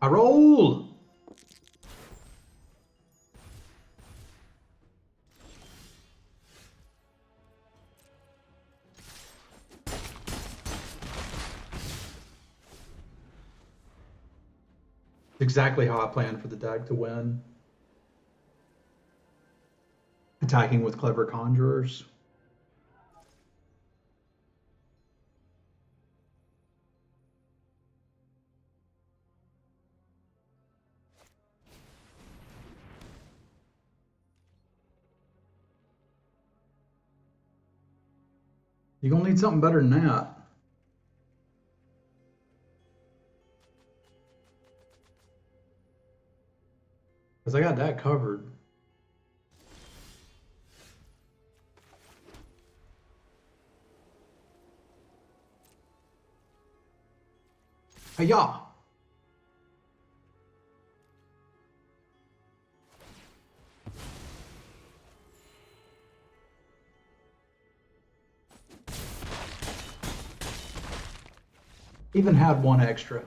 I roll! Exactly how I planned for the deck to win. Attacking with clever conjurers. You're gonna need something better than that. Because I got that covered. Hiya! Even had one extra.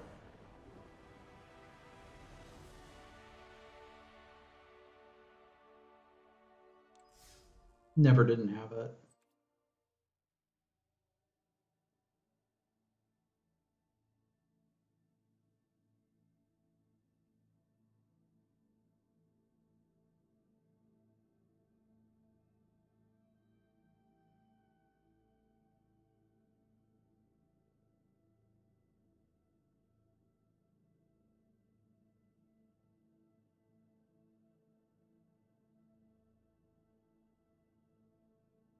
Never didn't have it.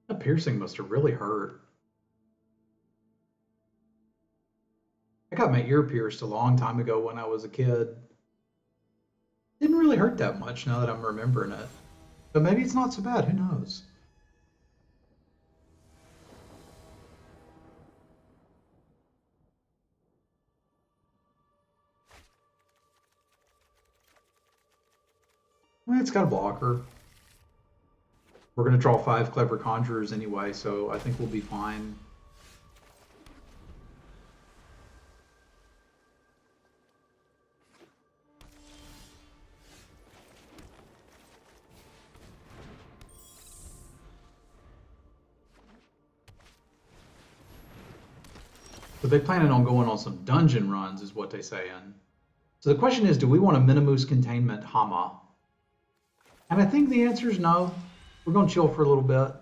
That piercing must have really hurt. I got my ear pierced a long time ago when I was a kid. Didn't really hurt that much now that I'm remembering it. But maybe it's not so bad, who knows? Well, it's got a blocker. We're going to draw 5 clever conjurers anyway, so I think we'll be fine. But they planning on going on some dungeon runs, is what they saying. So the question is, do we want a Minimus containment Hama? And I think the answer is no. We're going to chill for a little bit.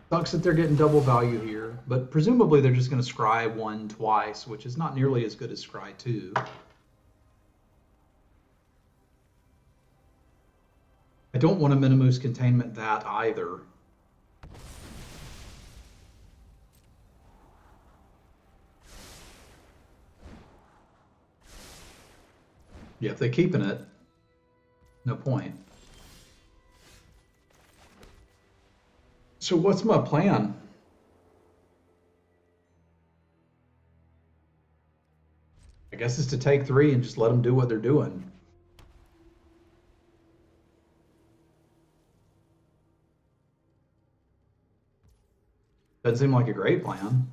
Sucks that they're getting double value here, but presumably they're just going to scry 1 twice, which is not nearly as good as scry 2. I don't want a Minimus containment that either. Yeah, if they're keeping it, no point. So what's my plan? I guess it's to take 3 and just let them do what they're doing. Doesn't seem like a great plan.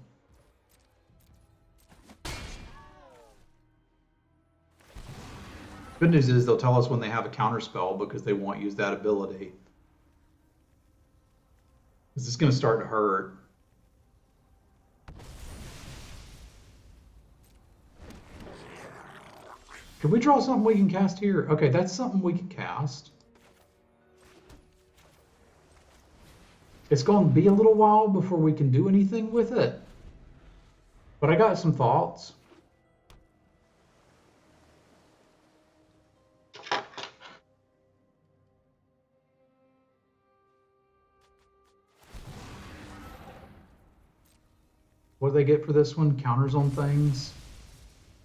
Good news is they'll tell us when they have a counterspell because they won't use that ability. This is going to start to hurt. Can we draw something we can cast here? Okay, that's something we can cast. It's going to be a little while before we can do anything with it. But I got some thoughts. What do they get for this one? Counters on things.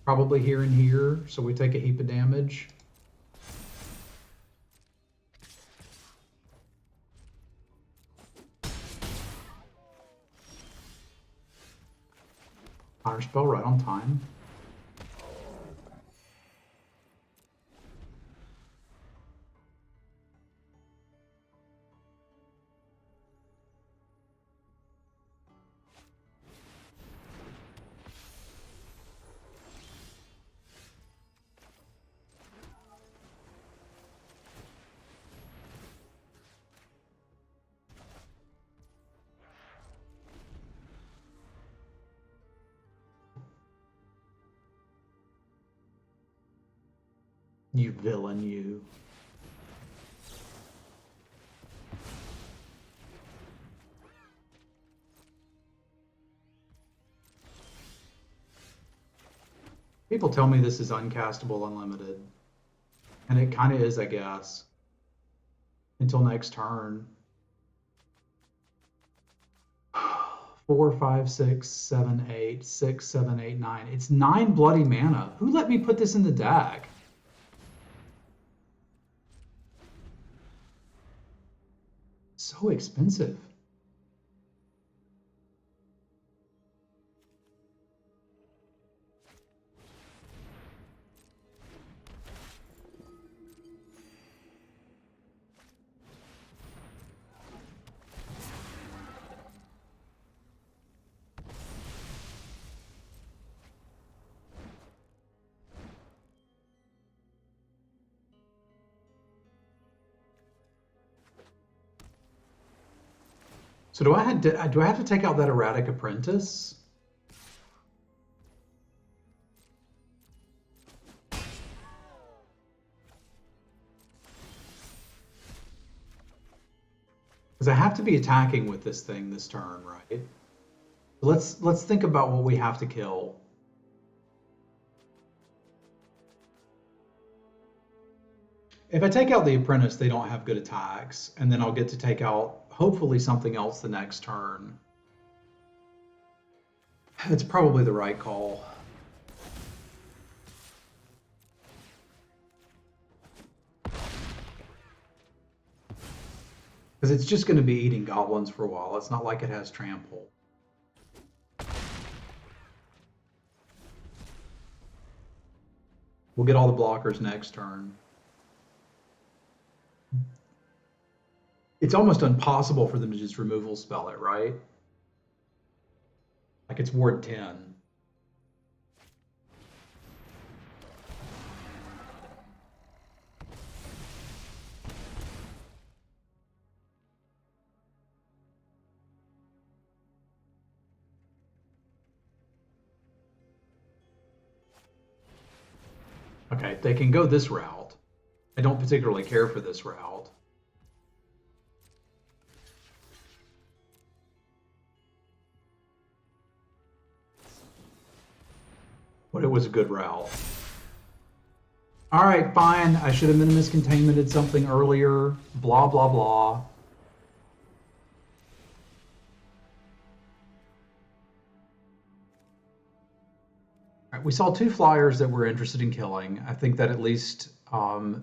Probably here and here, so we take a heap of damage. Counter spell right on time. You villain, you. People tell me this is uncastable unlimited. And it kind of is, I guess. Until next turn. 4, 5, 6, 7, 8, 6, 7, 8, 9. It's 9 bloody mana. Who let me put this in the deck? So expensive. So do I have to take out that erratic apprentice? Because I have to be attacking with this thing this turn, right? Let's think about what we have to kill. If I take out the apprentice, they don't have good attacks, and then I'll get to take out hopefully something else the next turn. It's probably the right call. Because it's just going to be eating goblins for a while. It's not like it has trample. We'll get all the blockers next turn. It's almost impossible for them to just removal spell it, right? Like it's ward 10. Okay, they can go this route. I don't particularly care for this route. But it was a good route. All right, fine. I should have minimus containmented something earlier. Blah, blah, blah. All right, we saw 2 flyers that we're interested in killing. I think that at least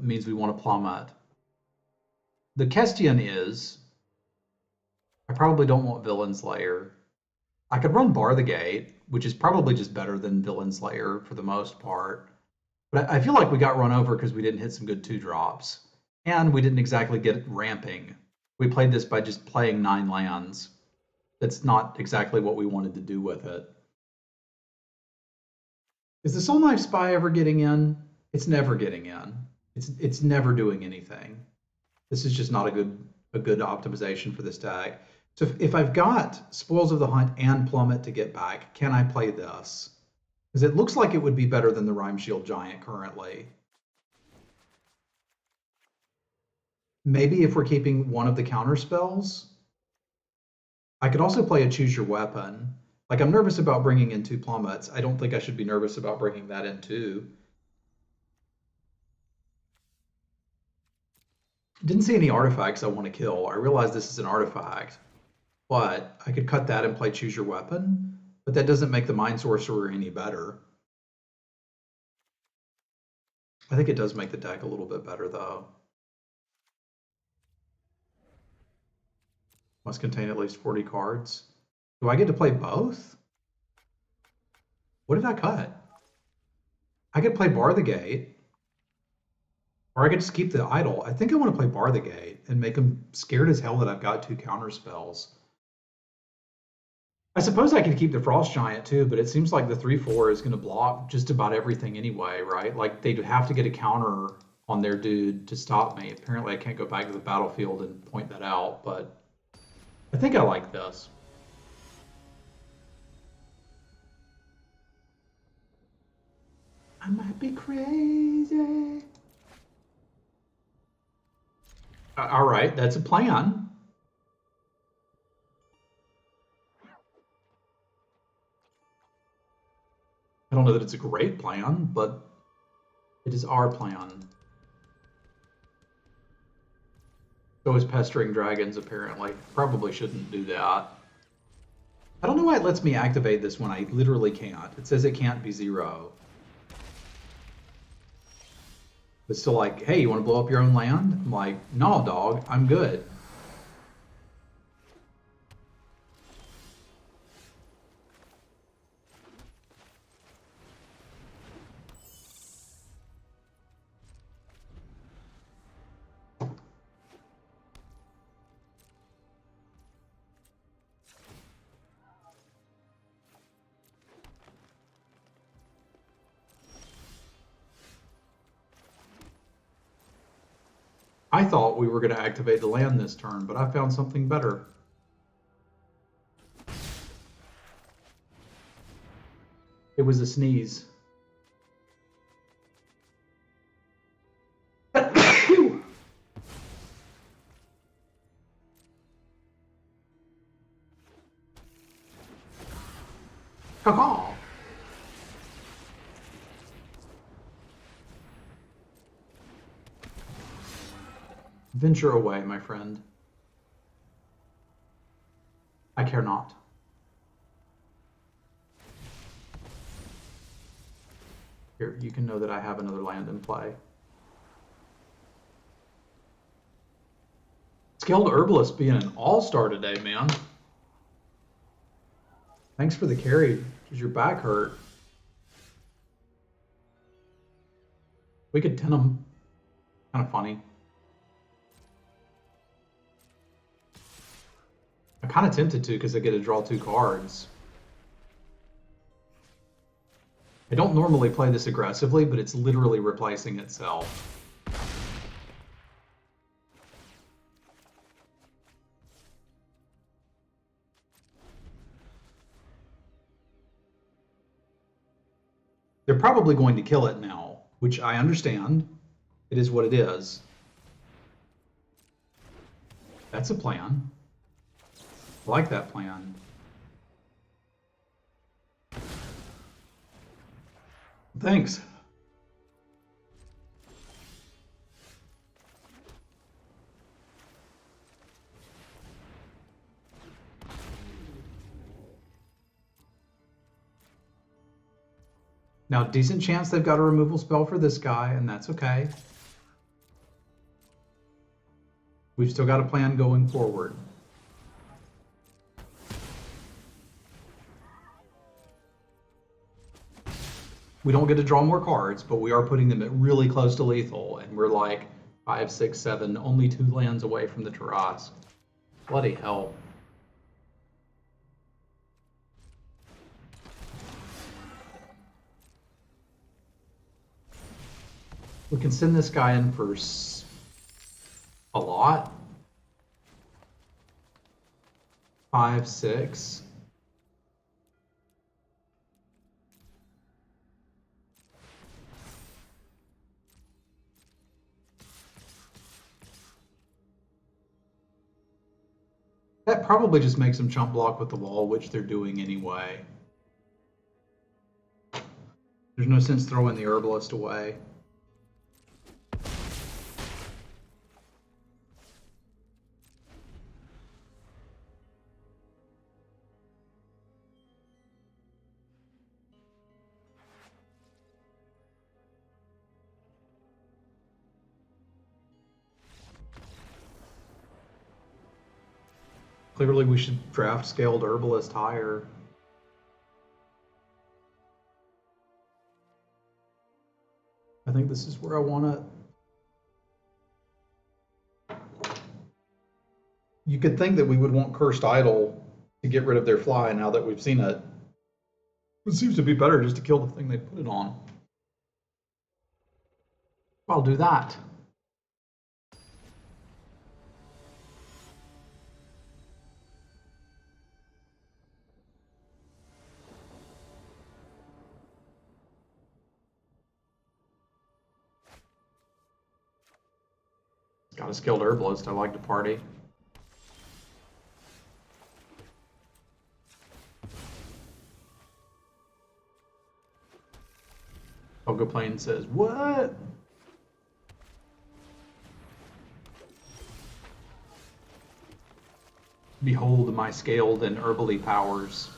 means we want to plummet. The question is, I probably don't want Villain Slayer. I could run Bar the Gate, which is probably just better than Villain Slayer for the most part. But I feel like we got run over because we didn't hit some good 2-drops. And we didn't exactly get it ramping. We played this by just playing 9 lands. That's not exactly what we wanted to do with it. Is the Soul Knife Spy ever getting in? It's never getting in. It's never doing anything. This is just not a good optimization for this deck. So if I've got Spoils of the Hunt and Plummet to get back, can I play this? Because it looks like it would be better than the Rime Shield Giant currently. Maybe if we're keeping one of the counter spells. I could also play a Choose Your Weapon. Like, I'm nervous about bringing in 2 Plummets. I don't think I should be nervous about bringing that in too. Didn't see any artifacts I want to kill. I realize this is an artifact, but I could cut that and play Choose Your Weapon. But that doesn't make the Mind Sorcerer any better. I think it does make the deck a little bit better, though. Must contain at least 40 cards. Do I get to play both? What did I cut? I could play Bar the Gate, or I could just keep the Idol. I think I want to play Bar the Gate and make them scared as hell that I've got 2 counter spells. I suppose I could keep the Frost Giant too, but it seems like the 3/4 is going to block just about everything anyway, right? Like they'd have to get a counter on their dude to stop me. Apparently, I can't go back to the battlefield and point that out, but I think I like this. I might be crazy. All right, that's a plan. I don't know that it's a great plan, but it is our plan. So is pestering dragons, apparently. Probably shouldn't do that. I don't know why it lets me activate this when I literally can't. It says it can't be 0. It's still like, hey, you want to blow up your own land? I'm like, no, dog, I'm good. I thought we were going to activate the land this turn, but I found something better. It was a sneeze. Caw. Venture away, my friend. I care not. Here, you can know that I have another land in play. Skilled Herbalist being an all-star today, man. Thanks for the carry. Does your back hurt? We could tin them. Kind of funny. I'm kind of tempted to because I get to draw 2 cards. I don't normally play this aggressively, but it's literally replacing itself. They're probably going to kill it now, which I understand. It is what it is. That's a plan. I like that plan. Thanks. Now, decent chance they've got a removal spell for this guy, and that's okay. We've still got a plan going forward. We don't get to draw more cards, but we are putting them at really close to lethal, and we're like 5, 6, 7, only 2 lands away from the Tarrasque. Bloody hell. We can send this guy in for a lot. 5, 6. That probably just makes them chump block with the wall, which they're doing anyway. There's no sense throwing the Herbalist away. Clearly, we should draft Scaled Herbalist higher. I think this is where I want it. You could think that we would want Cursed Idol to get rid of their fly now that we've seen it. It seems to be better just to kill the thing they put it on. I'll do that. Got a Skilled Herbalist. I like to party. Plane says, what? Behold my scaled and herbally powers.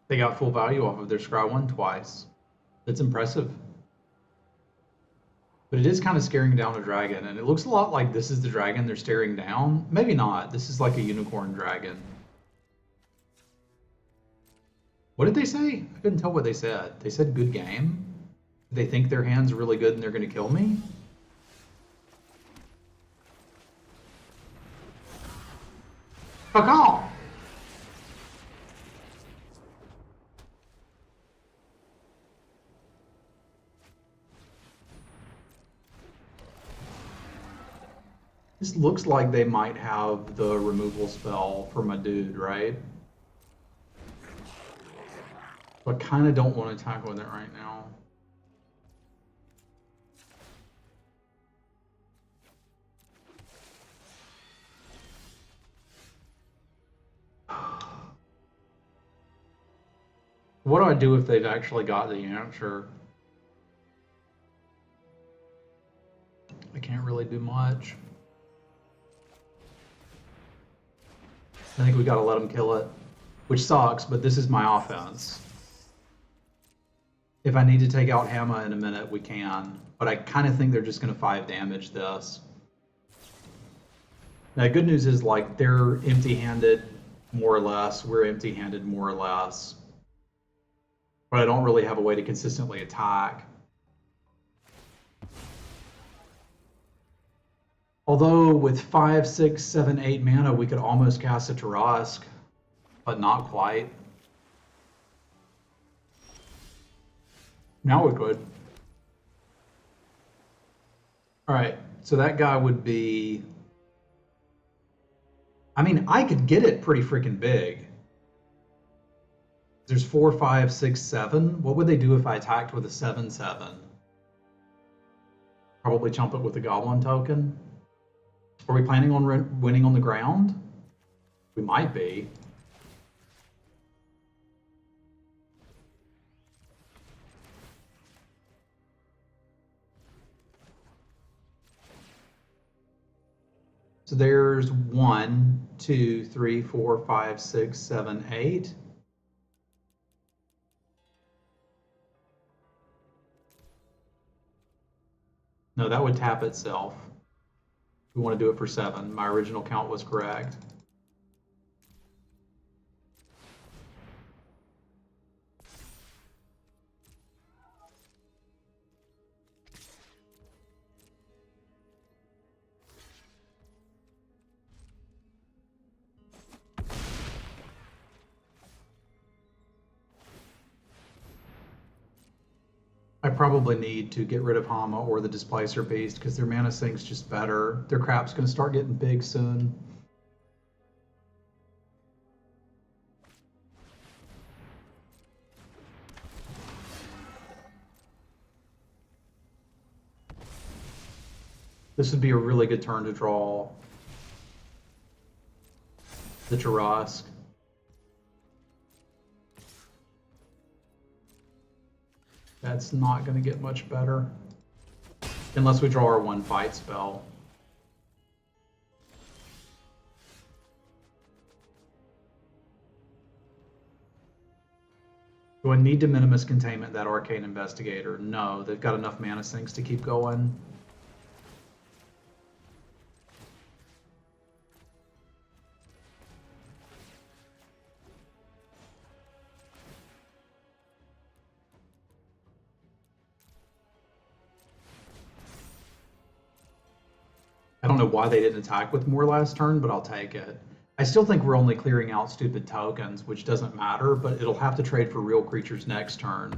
They got full value off of their Scry 1 twice. That's impressive. But it is kind of scaring down a dragon, and it looks a lot like this is the dragon they're staring down. Maybe not. This is like a unicorn dragon. What did they say? I couldn't tell what they said. They said good game. They think their hand's really good and they're going to kill me? Fuck off! This looks like they might have the removal spell for my dude, right? But I kind of don't want to attack with it right now. What do I do if they've actually got the answer? I can't really do much. I think we gotta let them kill it, which sucks, but this is my offense. If I need to take out Hamma in a minute, we can, but I kind of think they're just gonna 5 damage this. Now, good news is, like, they're empty-handed, more or less. We're empty-handed, more or less. But I don't really have a way to consistently attack. Although with 5, 6, 7, 8 mana, we could almost cast a Tarask, but not quite. Now we could. All right, so that guy would be... I mean, I could get it pretty freaking big. There's 4, 5, 6, 7. What would they do if I attacked with a 7/7? Probably chump it with a Goblin token. Are we planning on winning on the ground? We might be. So there's 1, 2, 3, 4, 5, 6, 7, 8. No, that would tap itself. We want to do it for 7. My original count was correct. I probably need to get rid of Hama or the Displacer Beast because their mana sink's just better. Their crap's going to start getting big soon. This would be a really good turn to draw the Tarrasque. That's not going to get much better. Unless we draw our one fight spell. Do I need to Minimus Containment that Arcane Investigator? No, they've got enough mana sinks to keep going. I don't know why they didn't attack with more last turn, but I'll take it. I still think we're only clearing out stupid tokens, which doesn't matter, but it'll have to trade for real creatures next turn.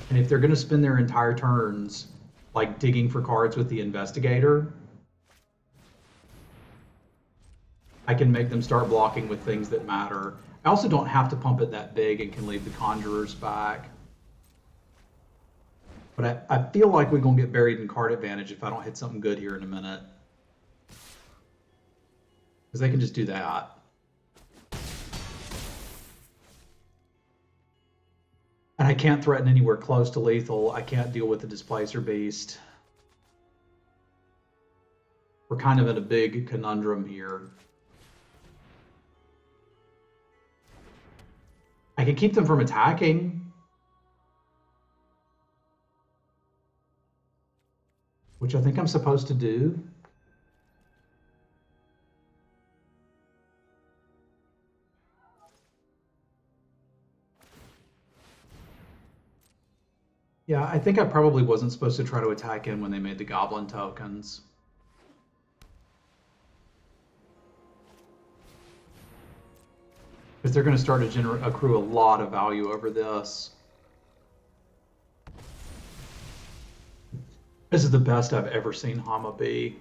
And if they're going to spend their entire turns like digging for cards with the Investigator, I can make them start blocking with things that matter. I also don't have to pump it that big and can leave the Conjurers back. But I feel like we're going to get buried in card advantage if I don't hit something good here in a minute. Because they can just do that. And I can't threaten anywhere close to lethal. I can't deal with the Displacer Beast. We're kind of in a big conundrum here. I can keep them from attacking, which I think I'm supposed to do. Yeah, I think I probably wasn't supposed to try to attack in when they made the Goblin tokens. Because they're going to start to accrue a lot of value over this. This is the best I've ever seen Hama be.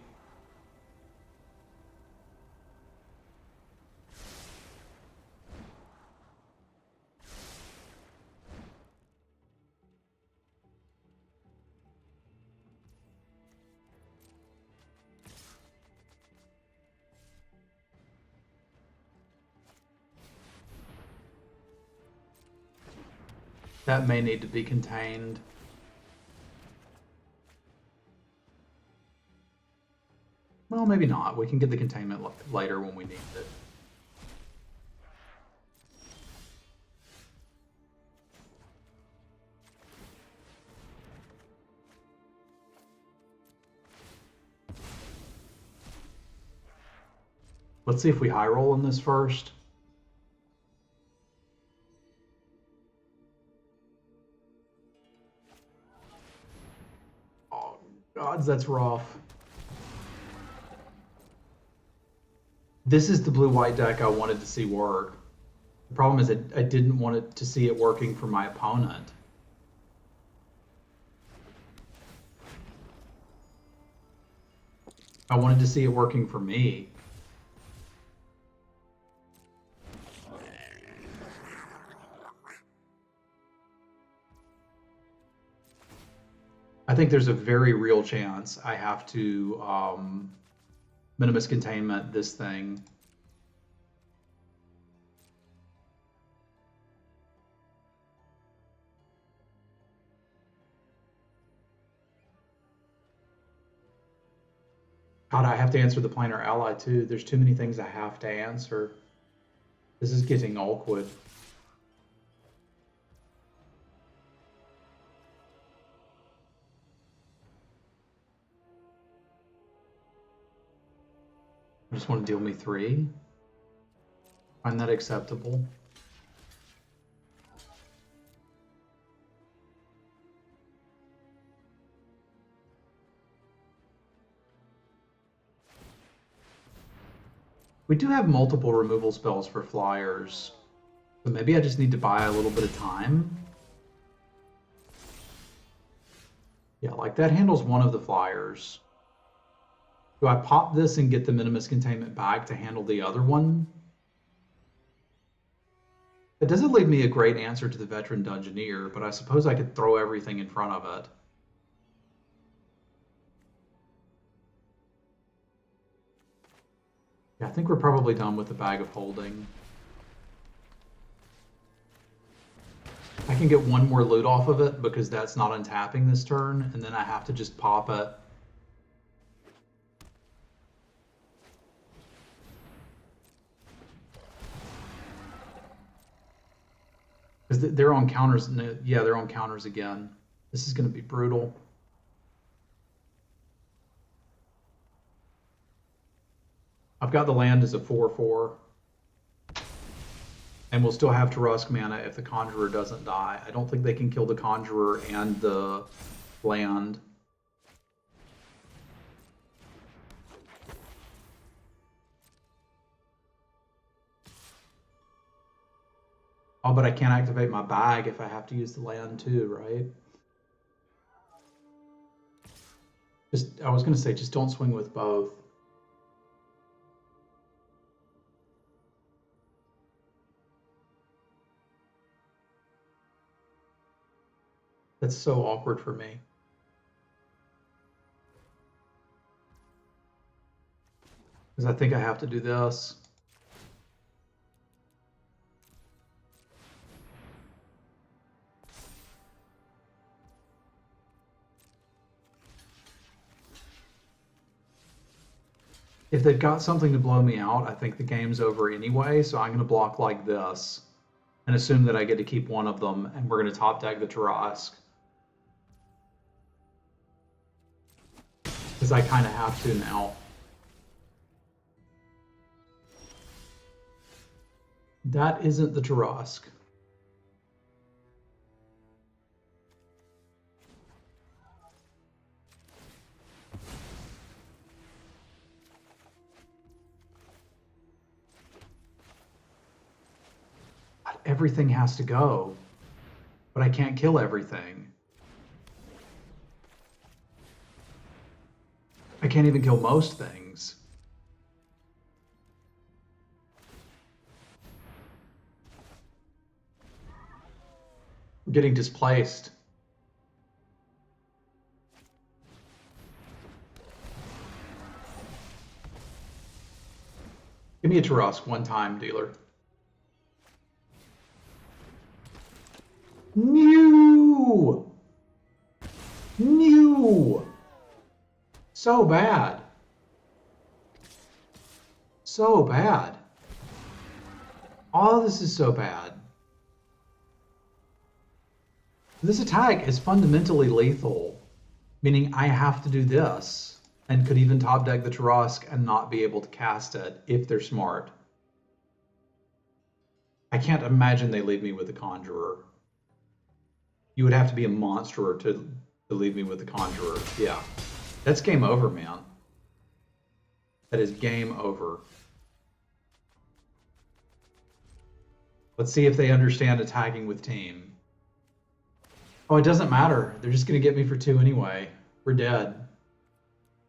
That may need to be contained. Well, maybe not. We can get the containment later when we need it. Let's see if we high roll in this first. Oh, gods, that's rough. This is the blue-white deck I wanted to see work. The problem is I didn't want it to see it working for my opponent. I wanted to see it working for me. I think there's a very real chance I have to Minimus Containment this thing. God, I have to answer the Planar Ally too. There's too many things I have to answer. This is getting awkward. I just want to deal me 3. Find that acceptable. We do have multiple removal spells for flyers, so maybe I just need to buy a little bit of time. Yeah, like that handles one of the flyers. Do I pop this and get the Minimus Containment back to handle the other one? It doesn't leave me a great answer to the Veteran Dungeoneer, but I suppose I could throw everything in front of it. Yeah, I think we're probably done with the bag of holding. I can get one more loot off of it because that's not untapping this turn, and then I have to just pop it. Because they're on counters. Yeah, they're on counters again. This is going to be brutal. I've got the land as a 4/4. And we'll still have Tarusk mana if the Conjurer doesn't die. I don't think they can kill the Conjurer and the land. Oh, but I can't activate my bag if I have to use the land too, right? I was going to say, just don't swing with both. That's so awkward for me. Because I think I have to do this. If they've got something to blow me out, I think the game's over anyway, so I'm going to block like this and assume that I get to keep one of them, and we're going to top deck the Tarusk. Because I kind of have to now. That isn't the Tarusk. Everything has to go, but I can't kill everything. I can't even kill most things. I'm getting displaced. Give me a Tarusk one time, dealer. New! New! So bad. So bad. All this is so bad. This attack is fundamentally lethal, meaning I have to do this, and could even top deck the Tarusk and not be able to cast it if they're smart. I can't imagine they leave me with the Conjurer. You would have to be a monster to leave me with the Conjurer. Yeah. That's game over, man. That is game over. Let's see if they understand attacking with team. Oh, it doesn't matter. They're just going to get me for 2 anyway. We're dead.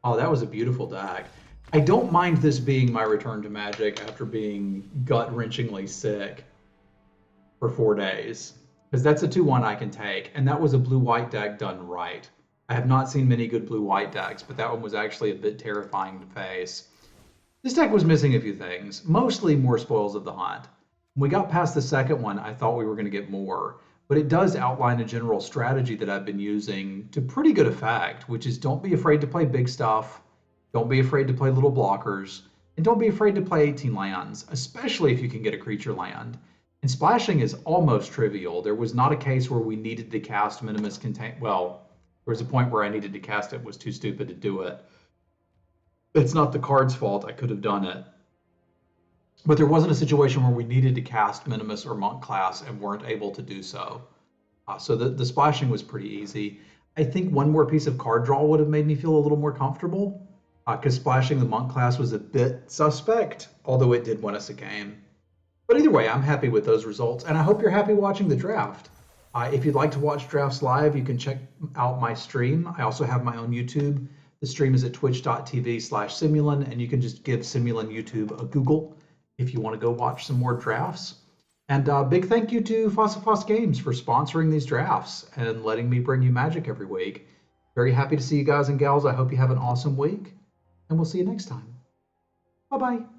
Oh, that was a beautiful deck. I don't mind this being my return to Magic after being gut-wrenchingly sick for 4 days. Because that's a 2/1 I can take. And that was a blue-white deck done right. I have not seen many good blue-white decks, but that one was actually a bit terrifying to face. This deck was missing a few things, mostly more Spoils of the Hunt. When we got past the second one, I thought we were going to get more, but it does outline a general strategy that I've been using to pretty good effect, which is don't be afraid to play big stuff, don't be afraid to play little blockers, and don't be afraid to play 18 lands, especially if you can get a creature land. And splashing is almost trivial. There was not a case where we needed to cast Minimus Contain. Well, there was a point where I needed to cast it, was too stupid to do it. It's not the card's fault. I could have done it. But there wasn't a situation where we needed to cast Minimus or Monk class and weren't able to do so. So the splashing was pretty easy. I think one more piece of card draw would have made me feel a little more comfortable, because splashing the Monk class was a bit suspect, although it did win us a game. But either way, I'm happy with those results, and I hope you're happy watching the draft. If you'd like to watch drafts live, you can check out my stream. I also have my own YouTube. The stream is at twitch.tv/Semulin, and you can just give Semulin YouTube a Google if you want to go watch some more drafts. And big thank you to Fossifos Games for sponsoring these drafts and letting me bring you Magic every week. Very happy to see you guys and gals. I hope you have an awesome week, and we'll see you next time. Bye-bye.